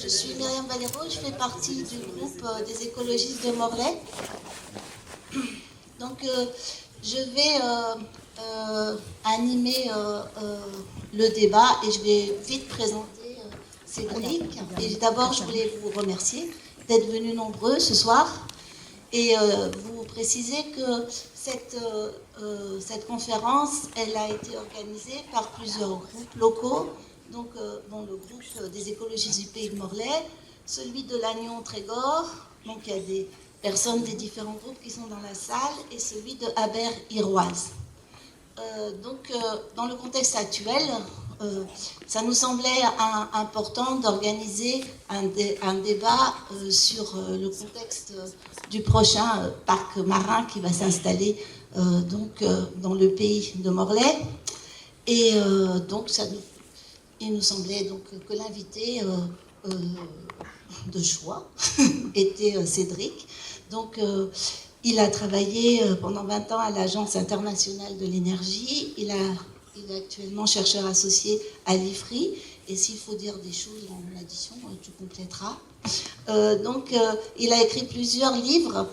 Je suis Myriam Valero, je fais partie du groupe des écologistes de Morlaix. Donc, je vais animer le débat et je vais vite présenter Cédric. Et d'abord, je voulais vous remercier d'être venus nombreux ce soir et vous préciser que cette conférence, elle a été organisée par plusieurs groupes locaux, donc dont le groupe des écologistes du Pays de Morlaix, celui de Lannion-Trégor, donc il y a des personnes des différents groupes qui sont dans la salle, et celui de Aber-Iroise. Dans le contexte actuel, ça nous semblait important d'organiser un débat sur le contexte du prochain parc marin qui va s'installer dans le pays de Morlaix. Et il nous semblait donc que l'invité de choix était Cédric. Donc, il a travaillé pendant 20 ans à l'Agence internationale de l'énergie. Il est actuellement chercheur associé à l'IFRI. Et s'il faut dire des choses en addition, tu compléteras. Il a écrit plusieurs livres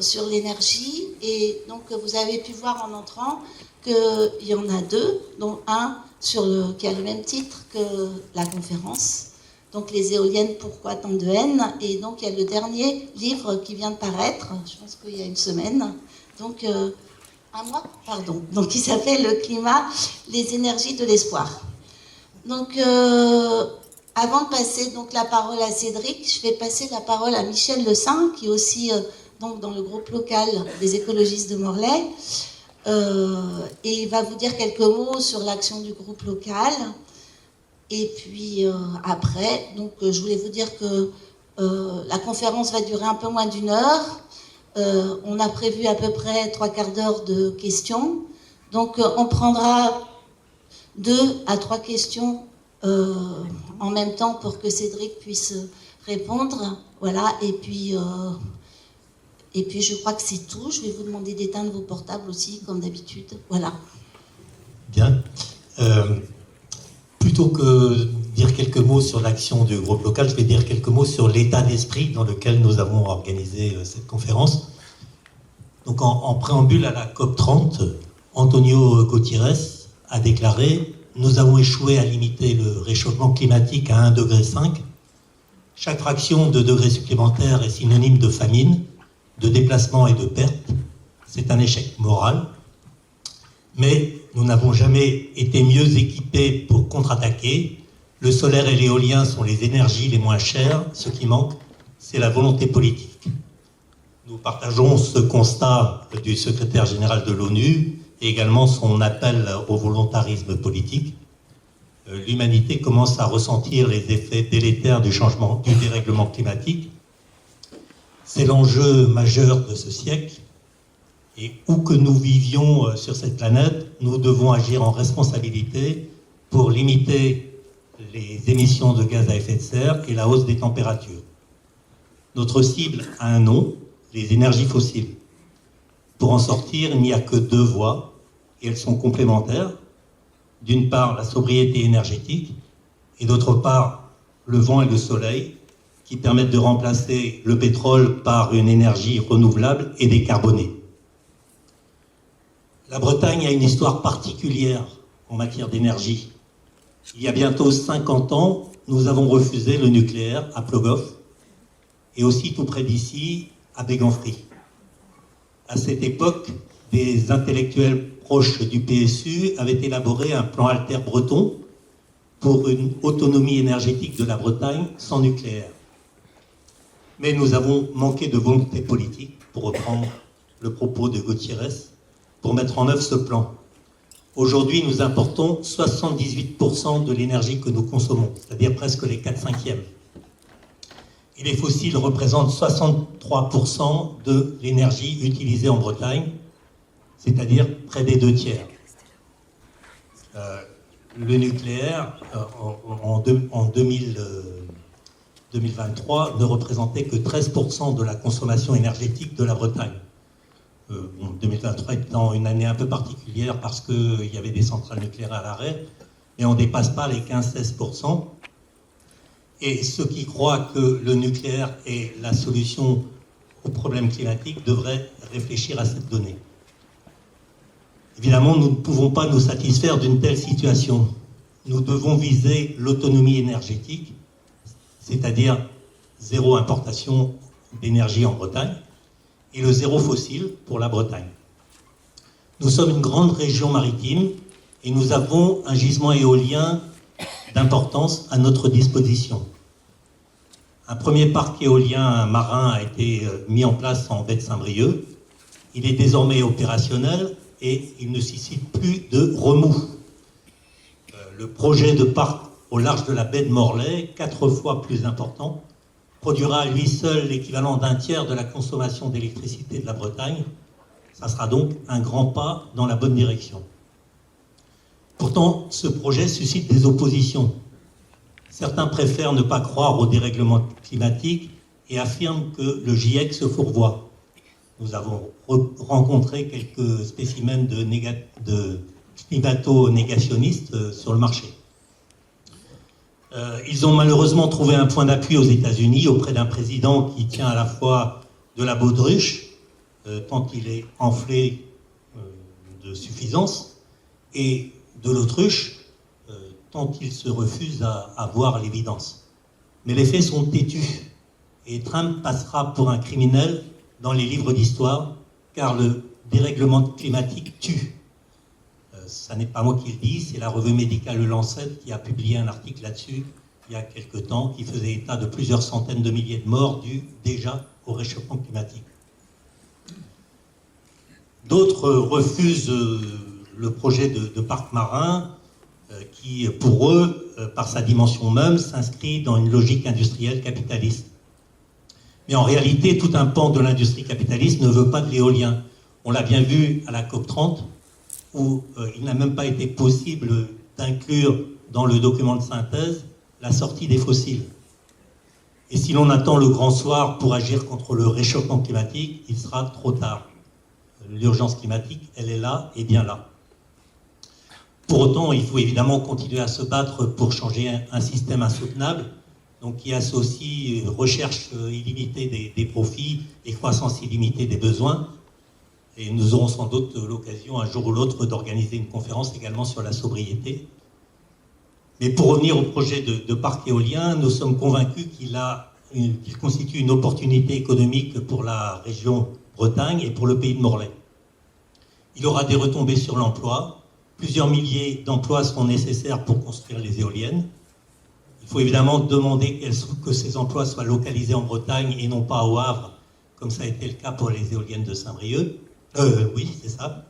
sur l'énergie. Et donc, vous avez pu voir en entrant qu'il y en a deux, dont un qui a le même titre que la conférence. Donc, les éoliennes, pourquoi tant de haine? Et donc, il y a le dernier livre qui vient de paraître, je pense qu'il y a une semaine, donc un mois, pardon. Donc, il s'appelle Le climat, les énergies de l'espoir. Donc, avant de passer donc, la parole à Cédric, je vais passer la parole à Michel Le Saint, qui est aussi donc, dans le groupe local des écologistes de Morlaix. Et il va vous dire quelques mots sur l'action du groupe local. Et puis après, donc je voulais vous dire que la conférence va durer un peu moins d'1 heure. On a prévu à peu près 3/4 d'heure de questions. Donc on prendra 2 à 3 questions en même temps pour que Cédric puisse répondre. Voilà, et puis je crois que c'est tout. Je vais vous demander d'éteindre vos portables aussi, comme d'habitude. Voilà. Bien. Plutôt que dire quelques mots sur l'action du groupe local, je vais dire quelques mots sur l'état d'esprit dans lequel nous avons organisé cette conférence. Donc en préambule à la COP30, Antonio Gutiérrez a déclaré « Nous avons échoué à limiter le réchauffement climatique à 1,5 degré. Chaque fraction de degré supplémentaire est synonyme de famine, de déplacement et de perte. C'est un échec moral. Mais nous n'avons jamais été mieux équipés pour contre-attaquer. Le solaire et l'éolien sont les énergies les moins chères. Ce qui manque, c'est la volonté politique. » Nous partageons ce constat du secrétaire général de l'ONU et également son appel au volontarisme politique. L'humanité commence à ressentir les effets délétères du dérèglement climatique. C'est l'enjeu majeur de ce siècle. Et où que nous vivions sur cette planète, nous devons agir en responsabilité pour limiter les émissions de gaz à effet de serre et la hausse des températures. Notre cible a un nom, les énergies fossiles. Pour en sortir, il n'y a que 2 voies, et elles sont complémentaires. D'une part, la sobriété énergétique, et d'autre part, le vent et le soleil, qui permettent de remplacer le pétrole par une énergie renouvelable et décarbonée. La Bretagne a une histoire particulière en matière d'énergie. Il y a bientôt 50 ans, nous avons refusé le nucléaire à Plogoff et aussi tout près d'ici, à Béganfry. À cette époque, des intellectuels proches du PSU avaient élaboré un plan alter breton pour une autonomie énergétique de la Bretagne sans nucléaire. Mais nous avons manqué de volonté politique, pour reprendre le propos de Gutiérrez, pour mettre en œuvre ce plan. Aujourd'hui, nous importons 78% de l'énergie que nous consommons, c'est-à-dire presque les 4/5. Et les fossiles représentent 63% de l'énergie utilisée en Bretagne, c'est-à-dire près des 2/3. Le nucléaire, en 2023, ne représentait que 13% de la consommation énergétique de la Bretagne. 2023 étant une année un peu particulière parce qu'il y avait des centrales nucléaires à l'arrêt, et on ne dépasse pas les 15-16%. Et ceux qui croient que le nucléaire est la solution aux problèmes climatiques devraient réfléchir à cette donnée. Évidemment, nous ne pouvons pas nous satisfaire d'une telle situation. Nous devons viser l'autonomie énergétique, c'est-à-dire zéro importation d'énergie en Bretagne, et le zéro fossile pour la Bretagne. Nous sommes une grande région maritime et nous avons un gisement éolien d'importance à notre disposition. Un premier parc éolien marin a été mis en place en baie de Saint-Brieuc. Il est désormais opérationnel et il ne suscite plus de remous. Le projet de parc au large de la baie de Morlaix, 4 fois plus important, produira à lui seul l'équivalent d'un tiers de la consommation d'électricité de la Bretagne. Ça sera donc un grand pas dans la bonne direction. Pourtant, ce projet suscite des oppositions. Certains préfèrent ne pas croire au dérèglement climatique et affirment que le GIEC se fourvoie. Nous avons rencontré quelques spécimens de climato-négationnistes sur le marché. Ils ont malheureusement trouvé un point d'appui aux États-Unis auprès d'un président qui tient à la fois de la baudruche, tant il est enflé de suffisance, et de l'autruche, tant il se refuse à voir l'évidence. Mais les faits sont têtus, et Trump passera pour un criminel dans les livres d'histoire, car le dérèglement climatique tue. Ça n'est pas moi qui le dis, c'est la revue médicale Le Lancet qui a publié un article là-dessus il y a quelque temps, qui faisait état de plusieurs centaines de milliers de morts dus déjà au réchauffement climatique. D'autres refusent le projet de parc marin qui, pour eux, par sa dimension même, s'inscrit dans une logique industrielle capitaliste. Mais en réalité, tout un pan de l'industrie capitaliste ne veut pas de l'éolien. On l'a bien vu à la COP30, où il n'a même pas été possible d'inclure dans le document de synthèse la sortie des fossiles. Et si l'on attend le grand soir pour agir contre le réchauffement climatique, il sera trop tard. L'urgence climatique, elle est là et bien là. Pour autant, il faut évidemment continuer à se battre pour changer un système insoutenable, donc qui associe recherche illimitée des profits et croissance illimitée des besoins. Et nous aurons sans doute l'occasion un jour ou l'autre d'organiser une conférence également sur la sobriété. Mais pour revenir au projet de parc éolien, nous sommes convaincus qu'il constitue une opportunité économique pour la région Bretagne et pour le pays de Morlaix. Il aura des retombées sur l'emploi. Plusieurs milliers d'emplois seront nécessaires pour construire les éoliennes. Il faut évidemment demander que ces emplois soient localisés en Bretagne et non pas au Havre, comme ça a été le cas pour les éoliennes de Saint-Brieuc. Oui, c'est ça.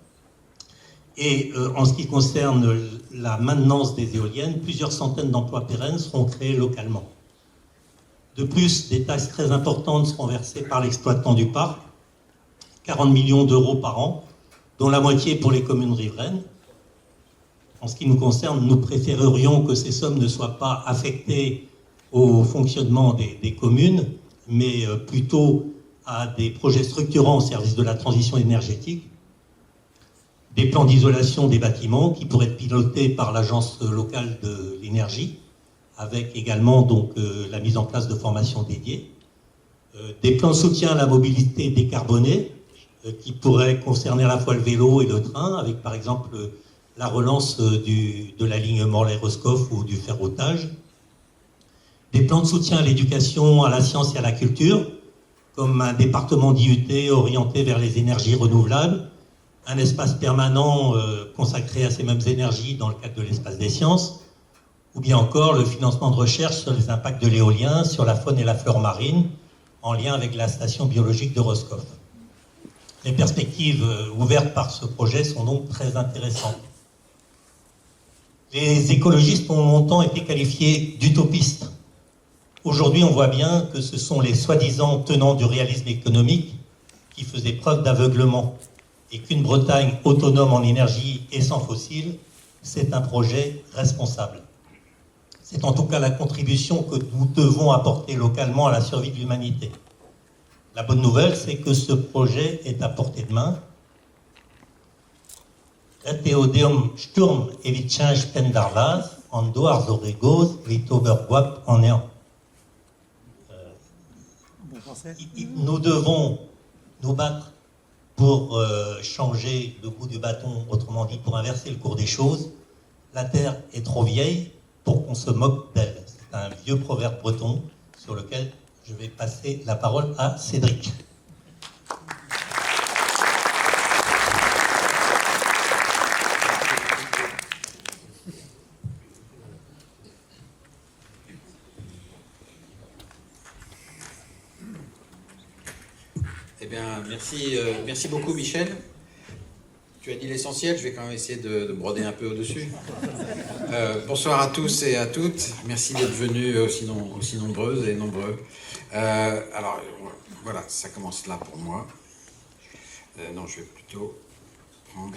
Et en ce qui concerne la maintenance des éoliennes, plusieurs centaines d'emplois pérennes seront créés localement. De plus, des taxes très importantes seront versées par l'exploitant du parc, 40 millions d'euros par an, dont la moitié pour les communes riveraines. En ce qui nous concerne, nous préférerions que ces sommes ne soient pas affectées au fonctionnement des communes, mais plutôt à des projets structurants au service de la transition énergétique, des plans d'isolation des bâtiments qui pourraient être pilotés par l'agence locale de l'énergie, avec également donc la mise en place de formations dédiées, des plans de soutien à la mobilité décarbonée qui pourraient concerner à la fois le vélo et le train, avec par exemple la relance de la ligne Morlaix-Roscoff ou du ferroutage, des plans de soutien à l'éducation, à la science et à la culture, comme un département d'IUT orienté vers les énergies renouvelables, un espace permanent consacré à ces mêmes énergies dans le cadre de l'espace des sciences, ou bien encore le financement de recherche sur les impacts de l'éolien, sur la faune et la flore marine, en lien avec la station biologique de Roscoff. Les perspectives ouvertes par ce projet sont donc très intéressantes. Les écologistes ont longtemps été qualifiés d'utopistes. Aujourd'hui, on voit bien que ce sont les soi-disant tenants du réalisme économique qui faisaient preuve d'aveuglement, et qu'une Bretagne autonome en énergie et sans fossiles, c'est un projet responsable. C'est en tout cas la contribution que nous devons apporter localement à la survie de l'humanité. La bonne nouvelle, c'est que ce projet est à portée de main. Eteodeum Sturm evitchage pendarlas, en doars oregos, vitoverguap en néant. Nous devons nous battre pour changer le bout du bâton, autrement dit pour inverser le cours des choses. La terre est trop vieille pour qu'on se moque d'elle. C'est un vieux proverbe breton sur lequel je vais passer la parole à Cédric. Eh bien, merci beaucoup Michel. Tu as dit l'essentiel, je vais quand même essayer de broder un peu au-dessus. Bonsoir à tous et à toutes. Merci d'être venus aussi nombreuses et nombreux. Alors, voilà, ça commence là pour moi. Non, je vais plutôt prendre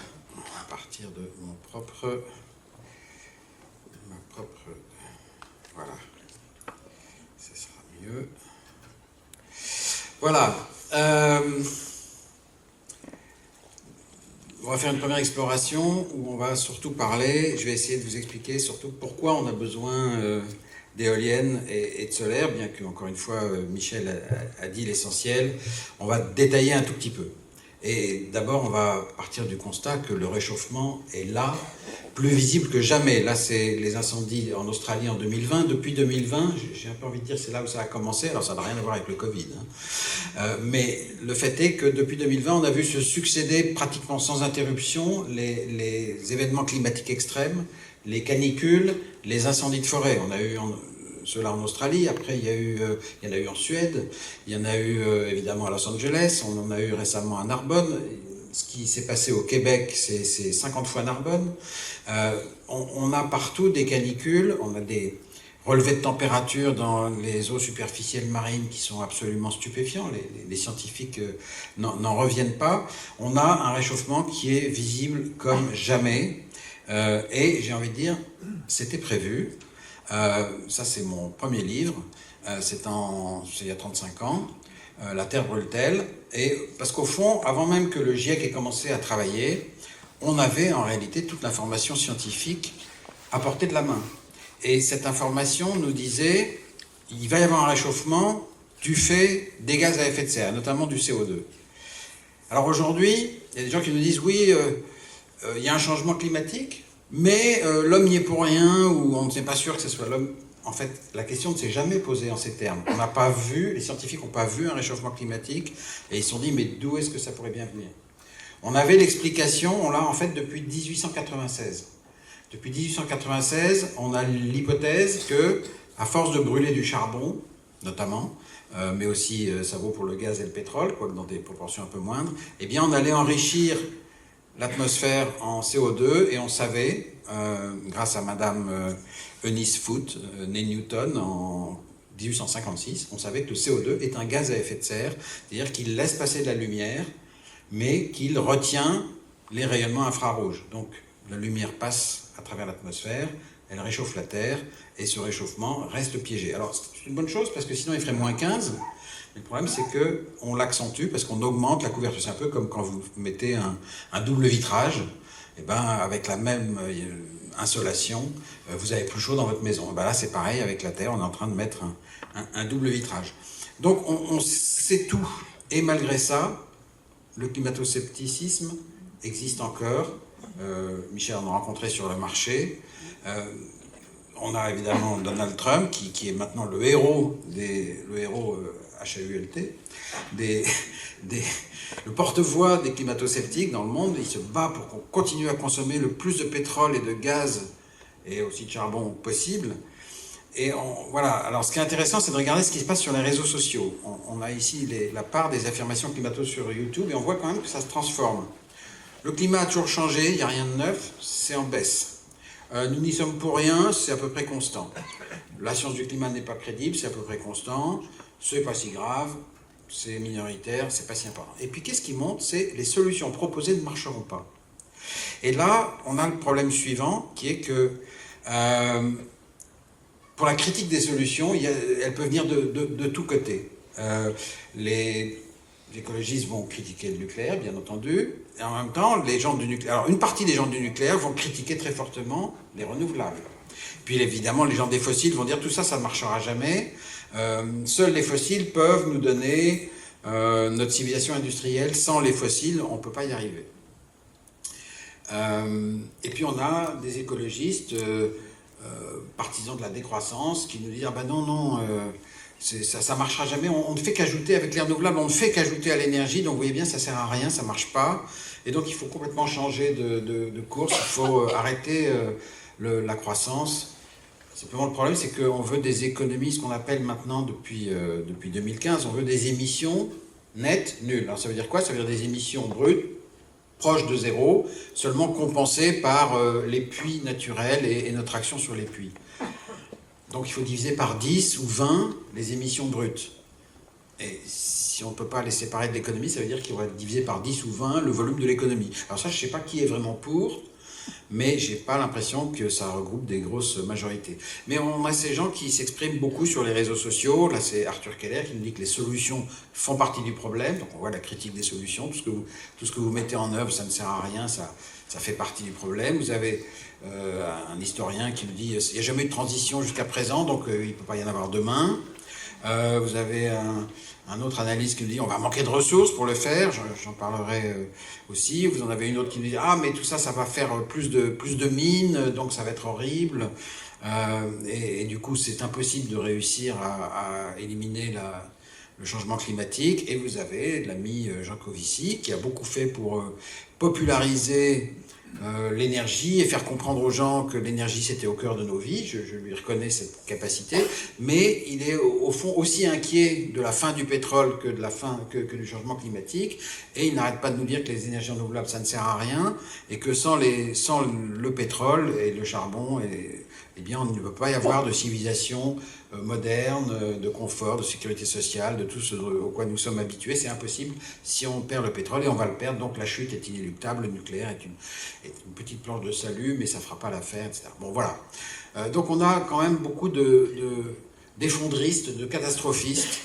à partir de ma propre... Voilà. Ce sera mieux. Voilà. On va faire une première exploration où on va surtout parler, je vais essayer de vous expliquer surtout pourquoi on a besoin d'éoliennes et de solaire, bien que, encore une fois, Michel a dit l'essentiel. On va détailler un tout petit peu. Et d'abord, on va partir du constat que le réchauffement est là, plus visible que jamais. Là, c'est les incendies en Australie en 2020. Depuis 2020, j'ai un peu envie de dire c'est là où ça a commencé. Alors, ça n'a rien à voir avec le Covid. Mais le fait est que depuis 2020, on a vu se succéder pratiquement sans interruption les événements climatiques extrêmes, les canicules, les incendies de forêt. On a eu ceux-là en Australie, après il y en a eu en Suède, il y en a eu évidemment à Los Angeles, on en a eu récemment à Narbonne. Ce qui s'est passé au Québec, c'est 50 fois Narbonne. On a partout des canicules, on a des relevés de température dans les eaux superficielles marines qui sont absolument stupéfiants. Les scientifiques n'en reviennent pas. On a un réchauffement qui est visible comme jamais. Et j'ai envie de dire, c'était prévu. Ça, c'est mon premier livre. C'est il y a 35 ans. La Terre brûle-t-elle? Et parce qu'au fond, avant même que le GIEC ait commencé à travailler, on avait en réalité toute l'information scientifique à portée de la main. Et cette information nous disait il va y avoir un réchauffement du fait des gaz à effet de serre, notamment du CO2. Alors aujourd'hui, il y a des gens qui nous disent oui, il y a un changement climatique, mais l'homme n'y est pour rien, ou on n'est pas sûr que ce soit l'homme. En fait, la question ne s'est jamais posée en ces termes. On n'a pas vu, les scientifiques n'ont pas vu un réchauffement climatique, et ils se sont dit, mais d'où est-ce que ça pourrait bien venir? On avait l'explication, on l'a en fait depuis 1896. Depuis 1896, on a l'hypothèse que, à force de brûler du charbon, notamment, mais aussi ça vaut pour le gaz et le pétrole, quoique dans des proportions un peu moindres, eh bien on allait enrichir l'atmosphère en CO2, et on savait, grâce à Madame Eunice Foote, née Newton en 1856, on savait que le CO2 est un gaz à effet de serre, c'est-à-dire qu'il laisse passer de la lumière, mais qu'il retient les rayonnements infrarouges. Donc la lumière passe à travers l'atmosphère, elle réchauffe la Terre, et ce réchauffement reste piégé. Alors c'est une bonne chose, parce que sinon il ferait moins 15, mais le problème c'est qu'on l'accentue, parce qu'on augmente la couverture. C'est un peu comme quand vous mettez un double vitrage, et ben, avec la même insolation, vous avez plus chaud dans votre maison. Et ben là c'est pareil avec la Terre, on est en train de mettre un double vitrage. Donc on sait tout, et malgré ça, le climato-scepticisme existe encore. Michel en a rencontré sur le marché. On a évidemment Donald Trump qui est maintenant le héros HAULT, le porte-voix des climato-sceptiques dans le monde. Il se bat pour qu'on continue à consommer le plus de pétrole et de gaz et aussi de charbon possible. Et voilà. Alors ce qui est intéressant, c'est de regarder ce qui se passe sur les réseaux sociaux. On a ici la part des affirmations climato sur YouTube, et on voit quand même que ça se transforme. Le climat a toujours changé, il n'y a rien de neuf, c'est en baisse. Nous n'y sommes pour rien, c'est à peu près constant. La science du climat n'est pas crédible, c'est à peu près constant. C'est pas si grave, c'est minoritaire, c'est pas si important. Et puis qu'est-ce qui monte? C'est les solutions proposées ne marcheront pas. Et là, on a le problème suivant, qui est que pour la critique des solutions, elle peut venir de tous côtés. Les écologistes vont critiquer le nucléaire, bien entendu, et en même temps, les gens du nucléaire, alors une partie des gens du nucléaire vont critiquer très fortement les renouvelables. Puis évidemment, les gens des fossiles vont dire tout ça, ça ne marchera jamais. Seuls les fossiles peuvent nous donner notre civilisation industrielle. Sans les fossiles, on ne peut pas y arriver. Et puis on a des écologistes partisans de la décroissance qui nous disent « Ah ben non, ça ne marchera jamais, on ne fait qu'ajouter avec les renouvelables, on ne fait qu'ajouter à l'énergie, donc vous voyez bien, ça ne sert à rien, ça ne marche pas. Et donc il faut complètement changer de course, il faut arrêter la croissance. » Simplement le problème, c'est qu'on veut des économies, ce qu'on appelle maintenant depuis 2015, on veut des émissions nettes nulles. Alors ça veut dire quoi? Ça veut dire des émissions brutes, proches de zéro, seulement compensées par les puits naturels et notre action sur les puits. Donc il faut diviser par 10 ou 20 les émissions brutes. Et si on ne peut pas les séparer de l'économie, ça veut dire qu'il va diviser par 10 ou 20 le volume de l'économie. Alors ça, je ne sais pas qui est vraiment pour, mais je n'ai pas l'impression que ça regroupe des grosses majorités. Mais on a ces gens qui s'expriment beaucoup sur les réseaux sociaux. Là, c'est Arthur Keller qui nous dit que les solutions font partie du problème. Donc on voit la critique des solutions. Tout ce que vous mettez en œuvre, ça ne sert à rien, ça fait partie du problème. Vous avez un historien qui nous dit qu'il n'y a jamais eu de transition jusqu'à présent, donc il ne peut pas y en avoir demain. Vous avez un autre analyste qui nous dit on va manquer de ressources pour le faire, j'en parlerai aussi. Vous en avez une autre qui nous dit ah mais tout ça, ça va faire plus de mines, donc ça va être horrible. Et du coup c'est impossible de réussir à éliminer le changement climatique. Et vous avez l'ami Jancovici qui a beaucoup fait pour populariser l'énergie et faire comprendre aux gens que l'énergie c'était au cœur de nos vies. Je lui reconnais cette capacité, mais il est au fond aussi inquiet de la fin du pétrole que du changement climatique, et il n'arrête pas de nous dire que les énergies renouvelables ça ne sert à rien et que sans le pétrole et le charbon, eh bien on ne peut pas y avoir de civilisation moderne, de confort, de sécurité sociale, de tout ce au quoi nous sommes habitués. C'est impossible si on perd le pétrole, et on va le perdre, donc la chute est inéluctable. Le nucléaire est une petite planche de salut, mais ça ne fera pas l'affaire, etc. Bon, voilà. Donc on a quand même beaucoup d'effondristes, de catastrophistes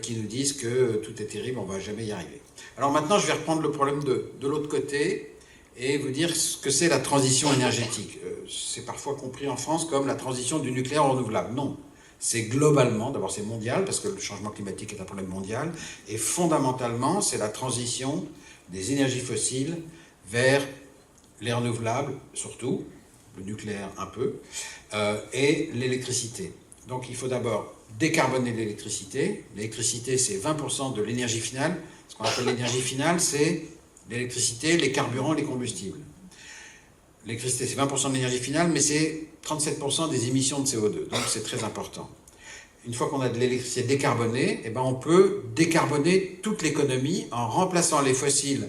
qui nous disent que tout est terrible, on ne va jamais y arriver. Alors maintenant, je vais reprendre le problème de l'autre côté et vous dire ce que c'est la transition énergétique. C'est parfois compris en France comme la transition du nucléaire au renouvelable. Non. C'est globalement, d'abord c'est mondial, parce que le changement climatique est un problème mondial, et fondamentalement, c'est la transition des énergies fossiles vers les renouvelables, surtout, le nucléaire un peu, et l'électricité. Donc il faut d'abord décarboner l'électricité. L'électricité, c'est 20% de l'énergie finale. Ce qu'on appelle l'énergie finale, c'est l'électricité, les carburants, les combustibles. L'électricité, c'est 20% de l'énergie finale, mais c'est 37% des émissions de CO2. Donc c'est très important. Une fois qu'on a de l'électricité décarbonée, eh ben on peut décarboner toute l'économie en remplaçant les fossiles,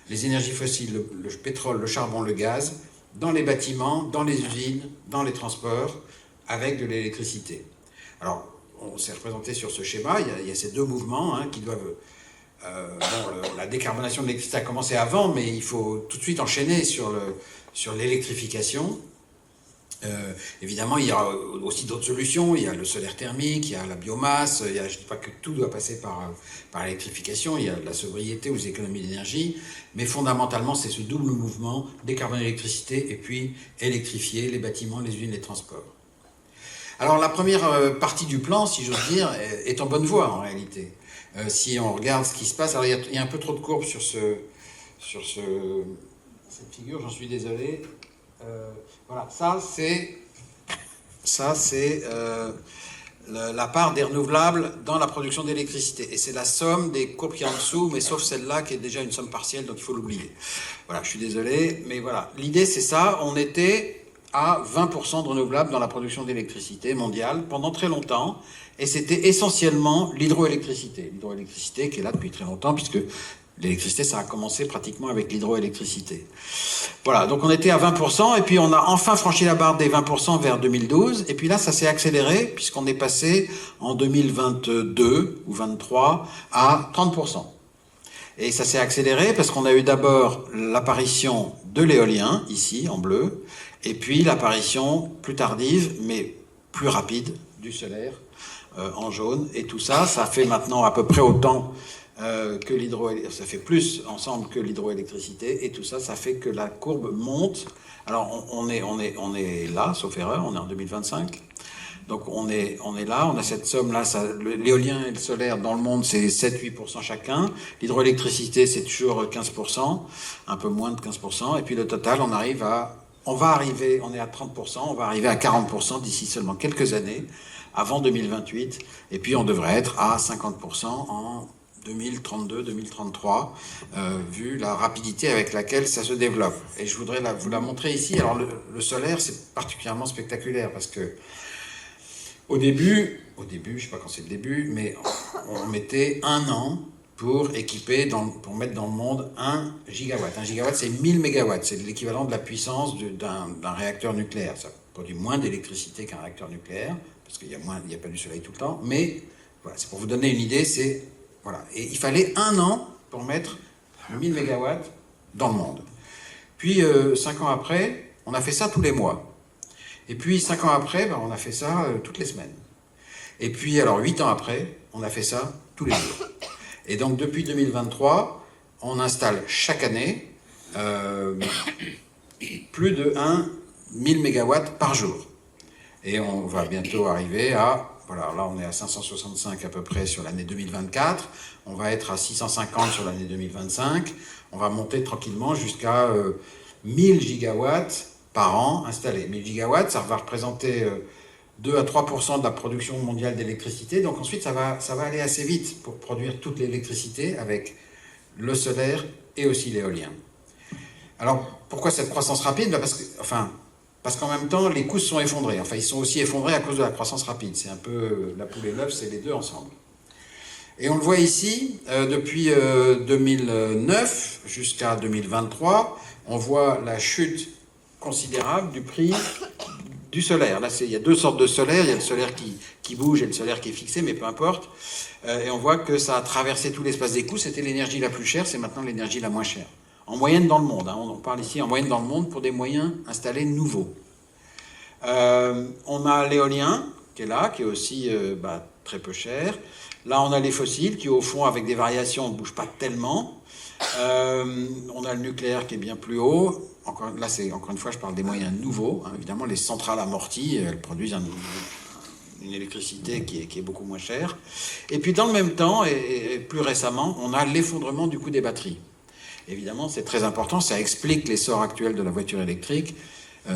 les énergies fossiles, le pétrole, le charbon, le gaz, dans les bâtiments, dans les usines, dans les transports, avec de l'électricité. Alors, on s'est représenté sur ce schéma, il y a ces deux mouvements qui doivent... la décarbonation de l'électricité a commencé avant, mais il faut tout de suite enchaîner sur l'électrification. Évidemment, il y a aussi d'autres solutions. Il y a le solaire thermique, il y a la biomasse. Je ne dis pas que tout doit passer par l'électrification. Il y a la sobriété ou les économies d'énergie. Mais fondamentalement, c'est ce double mouvement, décarboner l'électricité et puis électrifier les bâtiments, les usines, les transports. Alors la première partie du plan, si j'ose dire, est en bonne voie en réalité. Si on regarde ce qui se passe, alors il y a un peu trop de courbes sur cette figure, j'en suis désolé. Voilà, ça c'est la part des renouvelables dans la production d'électricité. Et c'est la somme des courbes qui est en dessous, mais sauf celle-là qui est déjà une somme partielle, donc il faut l'oublier. Voilà, je suis désolé, mais voilà. L'idée c'est ça, on était à 20% de renouvelables dans la production d'électricité mondiale pendant très longtemps, et c'était essentiellement l'hydroélectricité. L'hydroélectricité qui est là depuis très longtemps, puisque l'électricité, ça a commencé pratiquement avec l'hydroélectricité. Voilà, donc on était à 20%, et puis on a enfin franchi la barre des 20% vers 2012, et puis là, ça s'est accéléré, puisqu'on est passé en 2022 ou 2023 à 30%. Et ça s'est accéléré parce qu'on a eu d'abord l'apparition de l'éolien, ici, en bleu, et puis l'apparition plus tardive, mais plus rapide, du solaire, en jaune. Et tout ça, ça fait maintenant à peu près autant que l'hydroélectricité, ça fait plus ensemble que l'hydroélectricité, et tout ça, ça fait que la courbe monte. Alors on est là, sauf erreur, on est en 2025. Donc on est là, on a cette somme-là, l'éolien et le solaire dans le monde c'est 7-8% chacun, l'hydroélectricité c'est toujours 15%, un peu moins de 15%, et puis le total on est à 30%, on va arriver à 40% d'ici seulement quelques années, avant 2028, et puis on devrait être à 50% en 2032-2033, vu la rapidité avec laquelle ça se développe. Et je voudrais vous la montrer ici. Alors le solaire c'est particulièrement spectaculaire parce que au début, je sais pas quand c'est le début, mais on mettait 1 an pour pour mettre dans le monde 1 gigawatt. 1 gigawatt, c'est 1000 mégawatts. C'est l'équivalent de la puissance d'un réacteur nucléaire. Ça produit moins d'électricité qu'un réacteur nucléaire, parce qu'il y a pas du soleil tout le temps. Mais voilà, c'est pour vous donner une idée. Voilà. Et il fallait 1 an pour mettre 1000 mégawatts dans le monde. Puis, 5 ans après, on a fait ça tous les mois. Et puis, 5 ans après, on a fait ça toutes les semaines. Et puis, alors, 8 ans après, on a fait ça tous les jours. Et donc, depuis 2023, on installe chaque année plus de 1000 mégawatts par jour. Et on va bientôt arriver à... Voilà, là, on est à 565 à peu près sur l'année 2024. On va être à 650 sur l'année 2025. On va monter tranquillement jusqu'à 1000 gigawatts par an installés. 1000 gigawatts, ça va représenter 2 à 3% de la production mondiale d'électricité. Donc ensuite, ça va aller assez vite pour produire toute l'électricité avec le solaire et aussi l'éolien. Alors, pourquoi cette croissance rapide? Parce qu'en même temps, les coûts se sont effondrés. Enfin, ils sont aussi effondrés à cause de la croissance rapide. C'est un peu la poule et l'œuf, c'est les deux ensemble. Et on le voit ici, depuis 2009 jusqu'à 2023, on voit la chute considérable du prix du solaire. Là, il y a 2 sortes de solaire. Il y a le solaire qui bouge et le solaire qui est fixé, mais peu importe. Et on voit que ça a traversé tout l'espace des coûts. C'était l'énergie la plus chère, c'est maintenant l'énergie la moins chère. En moyenne dans le monde. On parle ici en moyenne dans le monde pour des moyens installés nouveaux. On a l'éolien qui est là, qui est aussi très peu cher. Là, on a les fossiles qui, au fond, avec des variations, ne bougent pas tellement. On a le nucléaire qui est bien plus haut. Encore une fois, je parle des moyens nouveaux. Évidemment, les centrales amorties, elles produisent une électricité qui est beaucoup moins chère. Et puis, dans le même temps, et plus récemment, on a l'effondrement du coût des batteries. Évidemment, c'est très important. Ça explique l'essor actuel de la voiture électrique.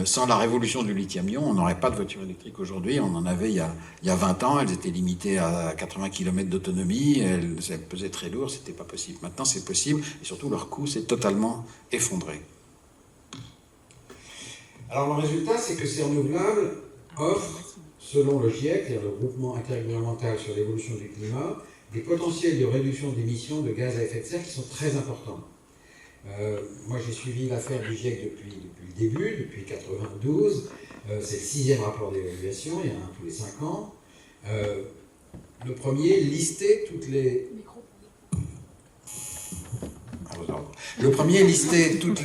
Sans la révolution du lithium-ion, on n'aurait pas de voiture électrique aujourd'hui. On en avait il y a 20 ans. Elles étaient limitées à 80 km d'autonomie. Elles pesaient très lourd. C'était pas possible. Maintenant, c'est possible. Et surtout, leur coût s'est totalement effondré. Alors, le résultat, c'est que ces renouvelables offrent, selon le GIEC, c'est-à-dire le groupement intergouvernemental sur l'évolution du climat, des potentiels de réduction d'émissions de gaz à effet de serre qui sont très importants. Moi, j'ai suivi l'affaire du GIEC depuis le début, depuis 1992. C'est le 6e rapport d'évaluation, il y en a un tous les 5 ans. Le premier listait toutes les... Le premier listait toutes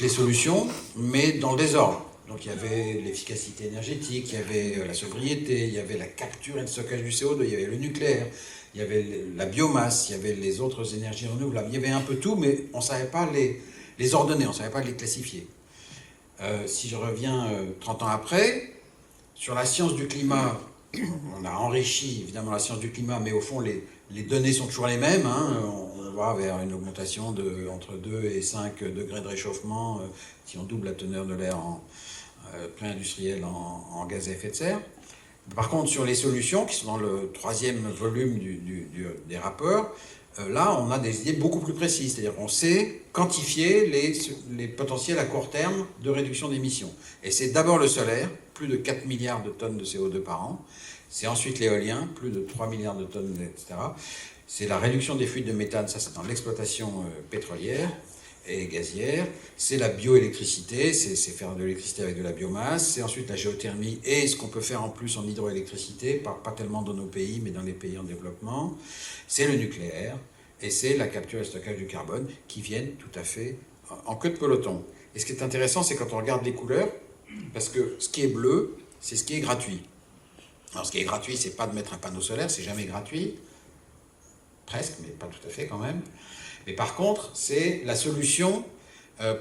les solutions, mais dans le désordre. Donc il y avait l'efficacité énergétique, il y avait la sobriété, il y avait la capture et le stockage du CO2, il y avait le nucléaire, il y avait la biomasse, il y avait les autres énergies renouvelables. Il y avait un peu tout, mais on ne savait pas les ordonner, on ne savait pas les classifier. Si je reviens 30 ans après, sur la science du climat, on a enrichi évidemment la science du climat, mais au fond les données sont toujours les mêmes. On va vers une augmentation entre 2 et 5 degrés de réchauffement si on double la teneur de l'air pré-industriel en gaz à effet de serre. Par contre, sur les solutions, qui sont dans le 3e volume des rapports, là, on a des idées beaucoup plus précises. C'est-à-dire qu'on sait quantifier les potentiels à court terme de réduction d'émissions. Et c'est d'abord le solaire, plus de 4 milliards de tonnes de CO2 par an. C'est ensuite l'éolien, plus de 3 milliards de tonnes, etc. C'est la réduction des fuites de méthane, ça c'est dans l'exploitation pétrolière et gazière. C'est la bioélectricité, c'est faire de l'électricité avec de la biomasse. C'est ensuite la géothermie et ce qu'on peut faire en plus en hydroélectricité, pas tellement dans nos pays, mais dans les pays en développement. C'est le nucléaire et c'est la capture et le stockage du carbone qui viennent tout à fait en queue de peloton. Et ce qui est intéressant, c'est quand on regarde les couleurs, parce que ce qui est bleu, c'est ce qui est gratuit. Alors ce qui est gratuit, c'est pas de mettre un panneau solaire, c'est jamais gratuit. Presque, mais pas tout à fait quand même. Mais par contre, c'est la solution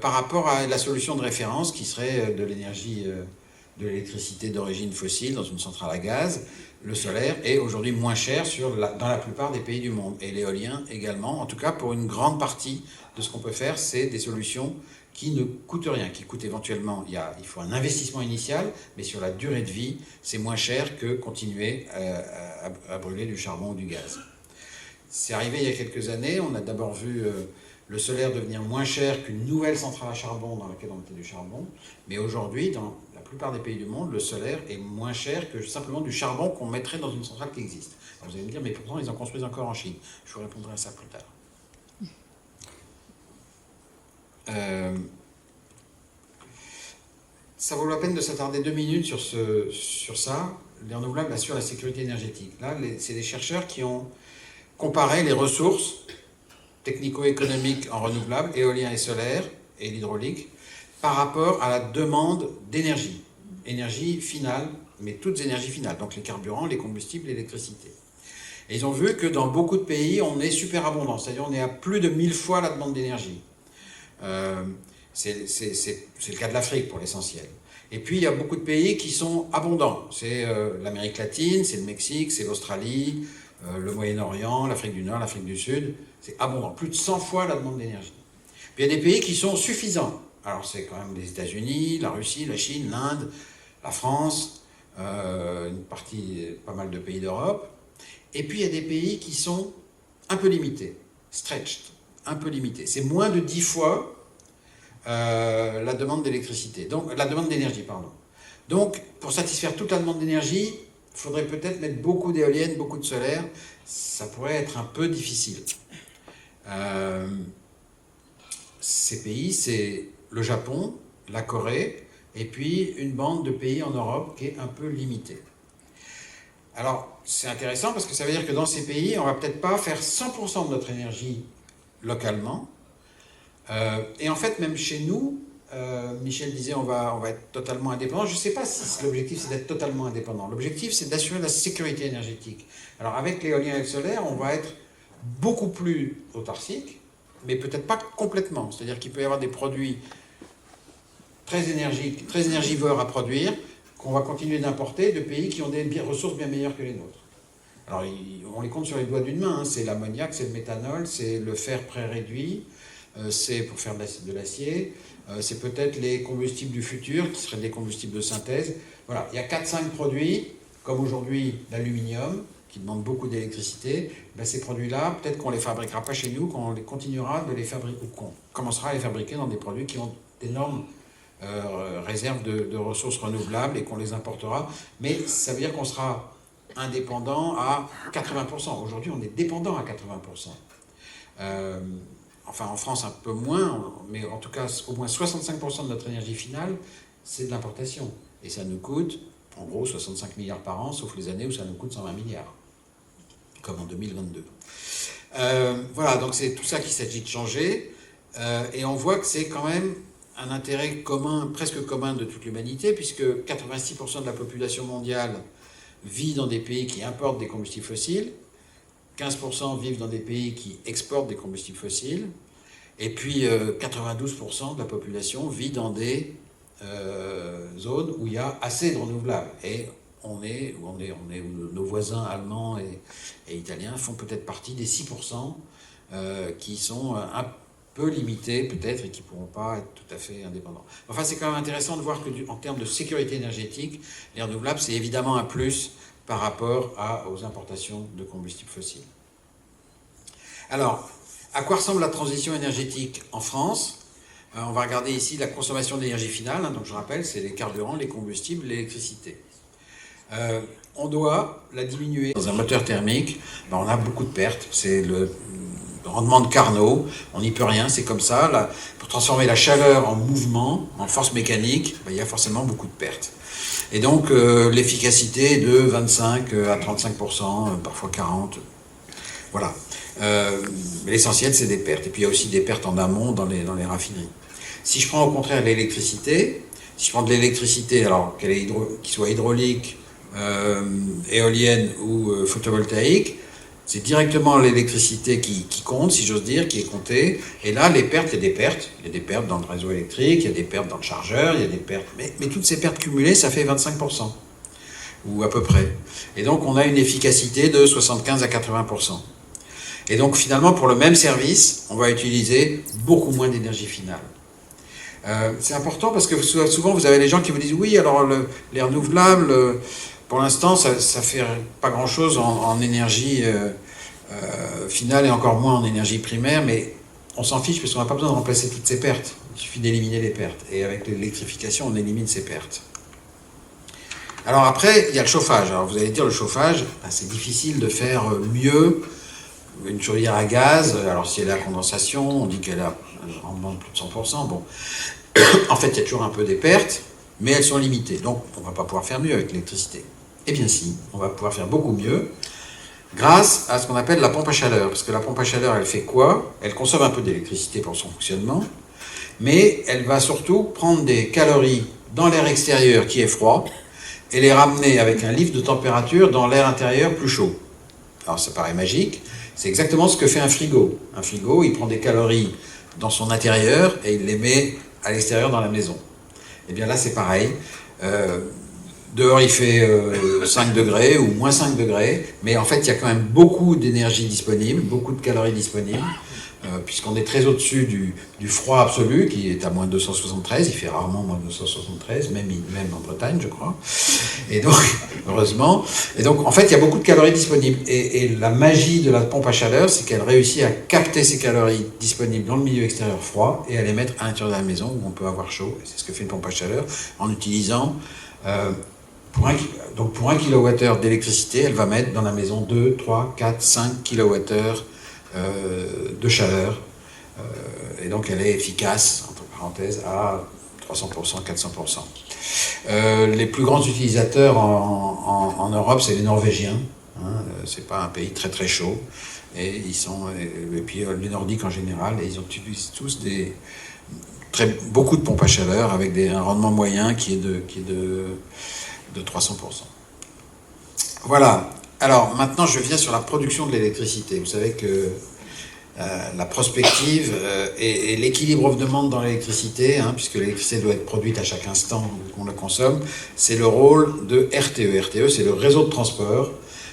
par rapport à la solution de référence qui serait de l'énergie de l'électricité d'origine fossile dans une centrale à gaz, le solaire est aujourd'hui moins cher dans la plupart des pays du monde. Et l'éolien également. En tout cas, pour une grande partie de ce qu'on peut faire, c'est des solutions qui ne coûtent rien, qui coûtent éventuellement, il faut un investissement initial, mais sur la durée de vie, c'est moins cher que continuer à brûler du charbon ou du gaz. C'est arrivé il y a quelques années, on a d'abord vu le solaire devenir moins cher qu'une nouvelle centrale à charbon dans laquelle on mettait du charbon, mais aujourd'hui, dans la plupart des pays du monde, le solaire est moins cher que simplement du charbon qu'on mettrait dans une centrale qui existe. Alors vous allez me dire, mais pourtant ils en construisent encore en Chine. Je vous répondrai à ça plus tard. Ça vaut la peine de s'attarder 2 minutes sur ça. Les renouvelables assurent la sécurité énergétique. Là, c'est des chercheurs qui ont comparé les ressources technico-économiques en renouvelables, éolien et solaire, et l'hydraulique, par rapport à la demande d'énergie. Énergie finale, mais toutes énergies finales, donc les carburants, les combustibles, l'électricité. Et ils ont vu que dans beaucoup de pays, on est super abondant, c'est-à-dire on est à plus de 1000 fois la demande d'énergie. C'est le cas de l'Afrique pour l'essentiel. Et puis il y a beaucoup de pays qui sont abondants. C'est l'Amérique latine, c'est le Mexique, c'est l'Australie, le Moyen-Orient, l'Afrique du Nord, l'Afrique du Sud. C'est abondant, plus de 100 fois la demande d'énergie. Puis il y a des pays qui sont suffisants. Alors c'est quand même les États-Unis, la Russie, la Chine, l'Inde, la France, une partie, pas mal de pays d'Europe. Et puis il y a des pays qui sont un peu limités, stretched, un peu limités. C'est moins de 10 fois la demande d'électricité, donc la demande d'énergie, pardon. Donc, pour satisfaire toute la demande d'énergie, il faudrait peut-être mettre beaucoup d'éoliennes, beaucoup de solaire. Ça pourrait être un peu difficile. Ces pays, c'est le Japon, la Corée, et puis une bande de pays en Europe qui est un peu limitée. Alors, c'est intéressant parce que ça veut dire que dans ces pays, on ne va peut-être pas faire 100% de notre énergie localement. Et en fait, même chez nous, Michel disait on va être totalement indépendant. Je ne sais pas si l'objectif c'est d'être totalement indépendant. L'objectif c'est d'assurer la sécurité énergétique. Alors avec l'éolien et le solaire, on va être beaucoup plus autarcique, mais peut-être pas complètement. C'est-à-dire qu'il peut y avoir des produits très énergivores à produire qu'on va continuer d'importer de pays qui ont des ressources bien meilleures que les nôtres. Alors on les compte sur les doigts d'une main. Hein. C'est l'ammoniac, c'est le méthanol, c'est le fer pré-réduit. C'est pour faire de l'acier, c'est peut-être les combustibles du futur, qui seraient des combustibles de synthèse. Voilà, il y a 4-5 produits, comme aujourd'hui l'aluminium, qui demande beaucoup d'électricité. Ben, ces produits-là, peut-être qu'on ne les fabriquera pas chez nous, qu'on les continuera de les fabriquer, ou qu'on commencera à les fabriquer dans des produits qui ont d'énormes réserves de ressources renouvelables et qu'on les importera. Mais ça veut dire qu'on sera indépendant à 80%. Aujourd'hui, on est dépendant à 80%. Enfin, en France, un peu moins, mais en tout cas, au moins 65% de notre énergie finale, c'est de l'importation. Et ça nous coûte, en gros, 65 milliards par an, sauf les années où ça nous coûte 120 milliards, comme en 2022. Voilà, donc c'est tout ça qu'il s'agit de changer. Et on voit que c'est quand même un intérêt commun, presque commun de toute l'humanité, puisque 86% de la population mondiale vit dans des pays qui importent des combustibles fossiles, 15% vivent dans des pays qui exportent des combustibles fossiles, et puis 92% de la population vit dans des zones où il y a assez de renouvelables. Et nos voisins allemands et italiens font peut-être partie des 6% qui sont un peu limités peut-être et qui ne pourront pas être tout à fait indépendants. Enfin, c'est quand même intéressant de voir qu'en termes de sécurité énergétique, les renouvelables, c'est évidemment un plus par rapport aux importations de combustibles fossiles. Alors, à quoi ressemble la transition énergétique en France ? On va regarder ici la consommation d'énergie finale, hein, donc je rappelle, c'est les carburants, les combustibles, l'électricité. On doit la diminuer. Dans un moteur thermique, on a beaucoup de pertes, c'est le rendement de Carnot, on n'y peut rien, c'est comme ça. Là, pour transformer la chaleur en mouvement, en force mécanique, il y a forcément beaucoup de pertes. Et donc, l'efficacité est de 25 à 35%, parfois 40%. Voilà. L'essentiel, c'est des pertes. Et puis, il y a aussi des pertes en amont dans les raffineries. Si je prends au contraire l'électricité, si je prends de l'électricité, alors qu'elle soit hydraulique, éolienne ou photovoltaïque, C'est directement l'électricité qui compte, si j'ose dire, qui est comptée. Et là, les pertes, il y a des pertes. Il y a des pertes dans le réseau électrique, il y a des pertes dans le chargeur, il y a des pertes... Mais toutes ces pertes cumulées, ça fait 25%, ou à peu près. Et donc, on a une efficacité de 75 à 80%. Et donc, finalement, pour le même service, on va utiliser beaucoup moins d'énergie finale. C'est important parce que souvent, vous avez les gens qui vous disent « Oui, alors les renouvelables... Pour l'instant, ça fait pas grand-chose en énergie finale et encore moins en énergie primaire, mais on s'en fiche parce qu'on n'a pas besoin de remplacer toutes ces pertes. Il suffit d'éliminer les pertes. Et avec l'électrification, on élimine ces pertes. Alors après, il y a le chauffage. Alors vous allez dire, le chauffage, ben, c'est difficile de faire mieux. Une chaudière à gaz, alors si elle a condensation, on dit qu'elle a un rendement de plus de 100%. Bon, en fait, il y a toujours un peu des pertes, mais elles sont limitées. Donc, on ne va pas pouvoir faire mieux avec l'électricité. Eh bien si, on va pouvoir faire beaucoup mieux grâce à ce qu'on appelle la pompe à chaleur. Parce que la pompe à chaleur, elle fait quoi? Elle consomme un peu d'électricité pour son fonctionnement, mais elle va surtout prendre des calories dans l'air extérieur qui est froid et les ramener avec un lift de température dans l'air intérieur plus chaud. Alors ça paraît magique, c'est exactement ce que fait un frigo. Un frigo, il prend des calories dans son intérieur et il les met à l'extérieur dans la maison. Eh bien là, c'est pareil. Dehors, il fait 5 degrés ou moins 5 degrés, mais en fait, il y a quand même beaucoup d'énergie disponible, beaucoup de calories disponibles, puisqu'on est très au-dessus du froid absolu, qui est à moins 273, il fait rarement moins 273, même en Bretagne, je crois, et donc, heureusement, et donc, en fait, il y a beaucoup de calories disponibles, et la magie de la pompe à chaleur, c'est qu'elle réussit à capter ces calories disponibles dans le milieu extérieur froid, et à les mettre à l'intérieur de la maison, où on peut avoir chaud, et c'est ce que fait une pompe à chaleur, en utilisant... Pour 1 kWh d'électricité, elle va mettre dans la maison 2, 3, 4, 5 kWh de chaleur. Et donc elle est efficace, entre parenthèses, à 300%, 400%. Les plus grands utilisateurs en Europe, c'est les Norvégiens. Hein, c'est pas un pays très très chaud. Et puis les Nordiques en général, et ils utilisent tous beaucoup de pompes à chaleur avec un rendement moyen qui est de 300%. Voilà. Alors, maintenant, je viens sur la production de l'électricité. Vous savez que la prospective et l'équilibre offre-demande dans l'électricité, hein, puisque l'électricité doit être produite à chaque instant qu'on la consomme, c'est le rôle de RTE. RTE, c'est le réseau de transport.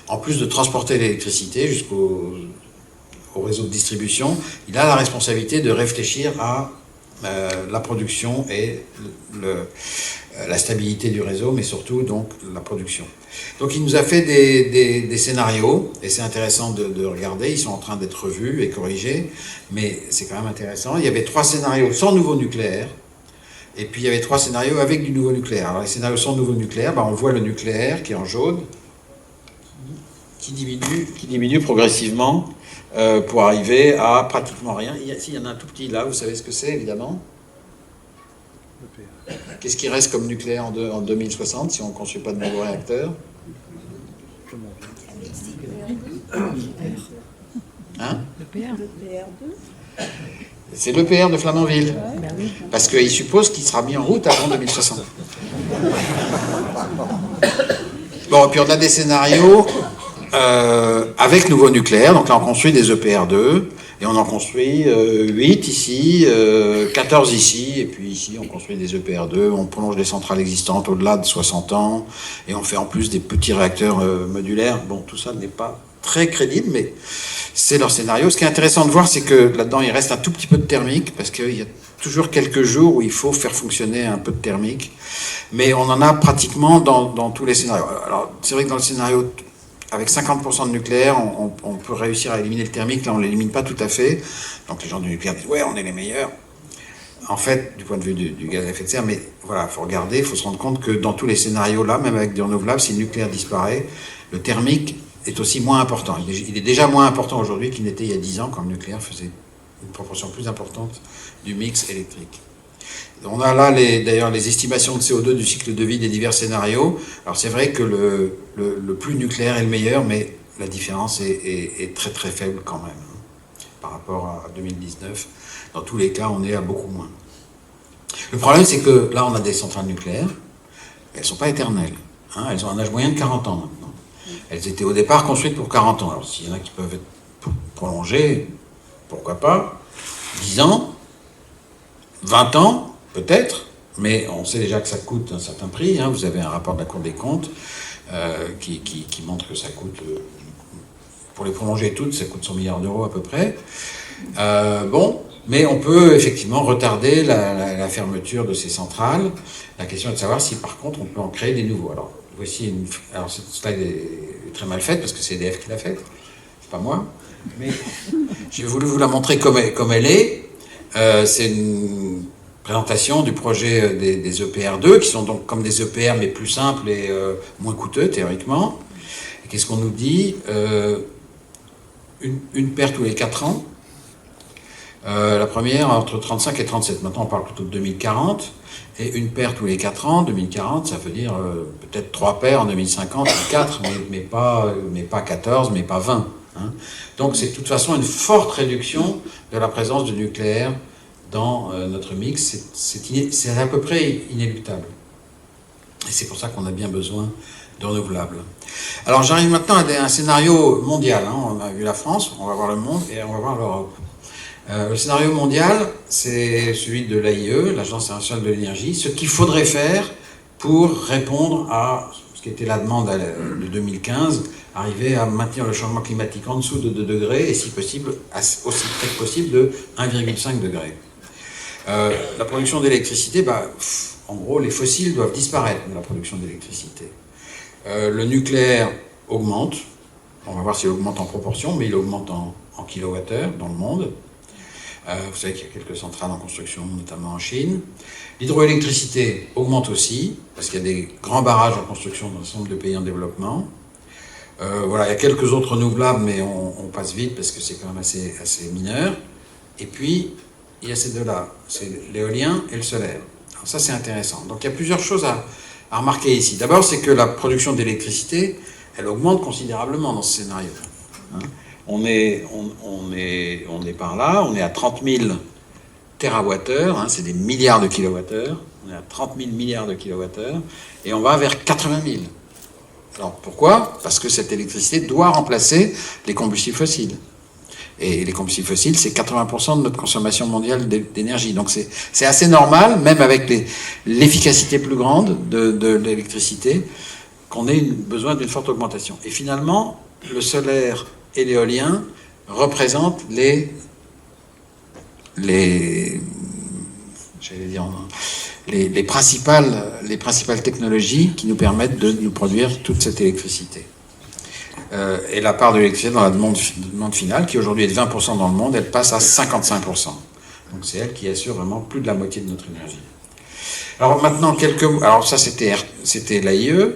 En plus de transporter l'électricité jusqu'au réseau de distribution, il a la responsabilité de réfléchir à la production et la stabilité du réseau, mais surtout donc la production. Donc il nous a fait des scénarios, et c'est intéressant de regarder, ils sont en train d'être revus et corrigés, mais c'est quand même intéressant. Il y avait 3 scénarios sans nouveau nucléaire, et puis il y avait 3 scénarios avec du nouveau nucléaire. Alors les scénarios sans nouveau nucléaire, on voit le nucléaire qui est en jaune, qui diminue progressivement, pour arriver à pratiquement rien. Il y en a un tout petit là, vous savez ce que c'est évidemment. Qu'est-ce qui reste comme nucléaire en 2060 si on ne construit pas de nouveaux réacteurs? Hein? C'est l'EPR de Flamanville. Parce qu'il suppose qu'il sera mis en route avant 2060. Bon, et puis on a des scénarios avec nouveau nucléaire. Donc là, on construit des EPR2. Et on en construit 8 ici, 14 ici, et puis ici on construit des EPR2, on prolonge les centrales existantes au-delà de 60 ans, et on fait en plus des petits réacteurs modulaires. Bon, tout ça n'est pas très crédible, mais c'est leur scénario. Ce qui est intéressant de voir, c'est que là-dedans, il reste un tout petit peu de thermique, parce qu'il y a toujours quelques jours où il faut faire fonctionner un peu de thermique, mais on en a pratiquement dans tous les scénarios. Alors, c'est vrai que dans le scénario... Avec 50% de nucléaire, on peut réussir à éliminer le thermique. Là, on ne l'élimine pas tout à fait. Donc les gens du nucléaire disent « ouais, on est les meilleurs ». En fait, du point de vue du gaz à effet de serre, mais voilà, il faut regarder, il faut se rendre compte que dans tous les scénarios-là, même avec des renouvelables, si le nucléaire disparaît, le thermique est aussi moins important. Il est déjà moins important aujourd'hui qu'il n'était il y a 10 ans, quand le nucléaire faisait une proportion plus importante du mix électrique. On a là d'ailleurs les estimations de CO2 du cycle de vie des divers scénarios. Alors c'est vrai que le plus nucléaire est le meilleur, mais la différence est très très faible quand même, hein, par rapport à 2019. Dans tous les cas, on est à beaucoup moins. Le problème, c'est que là, on a des centrales nucléaires, elles ne sont pas éternelles. Hein, elles ont un âge moyen de 40 ans maintenant. Elles étaient au départ construites pour 40 ans. Alors s'il y en a qui peuvent être prolongées, pourquoi pas, 10 ans, 20 ans, peut-être, mais on sait déjà que ça coûte un certain prix. Hein. Vous avez un rapport de la Cour des comptes qui montre que ça coûte, pour les prolonger toutes, ça coûte 100 milliards d'euros à peu près. Bon, mais on peut effectivement retarder la fermeture de ces centrales. La question est de savoir si par contre on peut en créer des nouveaux. Alors voici alors cette slide est très mal faite parce que c'est EDF qui l'a faite, c'est pas moi. Mais j'ai voulu vous la montrer comme elle est. C'est une présentation du projet des EPR2 qui sont donc comme des EPR mais plus simples et moins coûteux théoriquement. Et qu'est-ce qu'on nous dit? Une paire tous les 4 ans. La première entre 35 et 37. Maintenant, on parle plutôt de 2040. Et une paire tous les 4 ans. 2040, ça veut dire peut-être 3 paires en 2050, 4, mais pas 14, mais pas 20. Hein. Donc, c'est de toute façon une forte réduction de la présence du nucléaire dans notre mix. C'est à peu près inéluctable. Et c'est pour ça qu'on a bien besoin de renouvelables. Alors, j'arrive maintenant à un scénario mondial. Hein. On a vu la France, on va voir le monde et on va voir l'Europe. Le scénario mondial, c'est celui de l'AIE, l'Agence internationale de l'énergie, ce qu'il faudrait faire pour répondre à ce qui était la demande de 2015, arriver à maintenir le changement climatique en dessous de 2 degrés et si possible, aussi près que possible, de 1,5 degré. La production d'électricité, en gros, les fossiles doivent disparaître de la production d'électricité. Le nucléaire augmente, on va voir s'il augmente en proportion, mais il augmente en kilowattheure dans le monde. Vous savez qu'il y a quelques centrales en construction, notamment en Chine. L'hydroélectricité augmente aussi, parce qu'il y a des grands barrages en construction dans un certain nombre de pays en développement. Voilà, il y a quelques autres renouvelables, mais on passe vite parce que c'est quand même assez mineur. Et puis, il y a ces deux-là, c'est l'éolien et le solaire. Alors ça, c'est intéressant. Donc il y a plusieurs choses à remarquer ici. D'abord, c'est que la production d'électricité, elle augmente considérablement dans ce scénario. Hein. On est par là, on est à 30 000 térawattheures, hein, c'est des milliards de kilowattheures, on est à 30 000 milliards de kilowattheures, et on va vers 80 000. Alors pourquoi? Parce que cette électricité doit remplacer les combustibles fossiles. Et les combustibles fossiles, c'est 80% de notre consommation mondiale d'énergie. Donc c'est assez normal, même avec l'efficacité plus grande de l'électricité, qu'on ait besoin d'une forte augmentation. Et finalement, le solaire et l'éolien représentent les principales technologies qui nous permettent de nous produire toute cette électricité. Et la part de l'électricité dans la demande finale, qui aujourd'hui est de 20% dans le monde, elle passe à 55%. Donc c'est elle qui assure vraiment plus de la moitié de notre énergie. Alors maintenant, quelques mots. Alors ça, c'était l'AIE.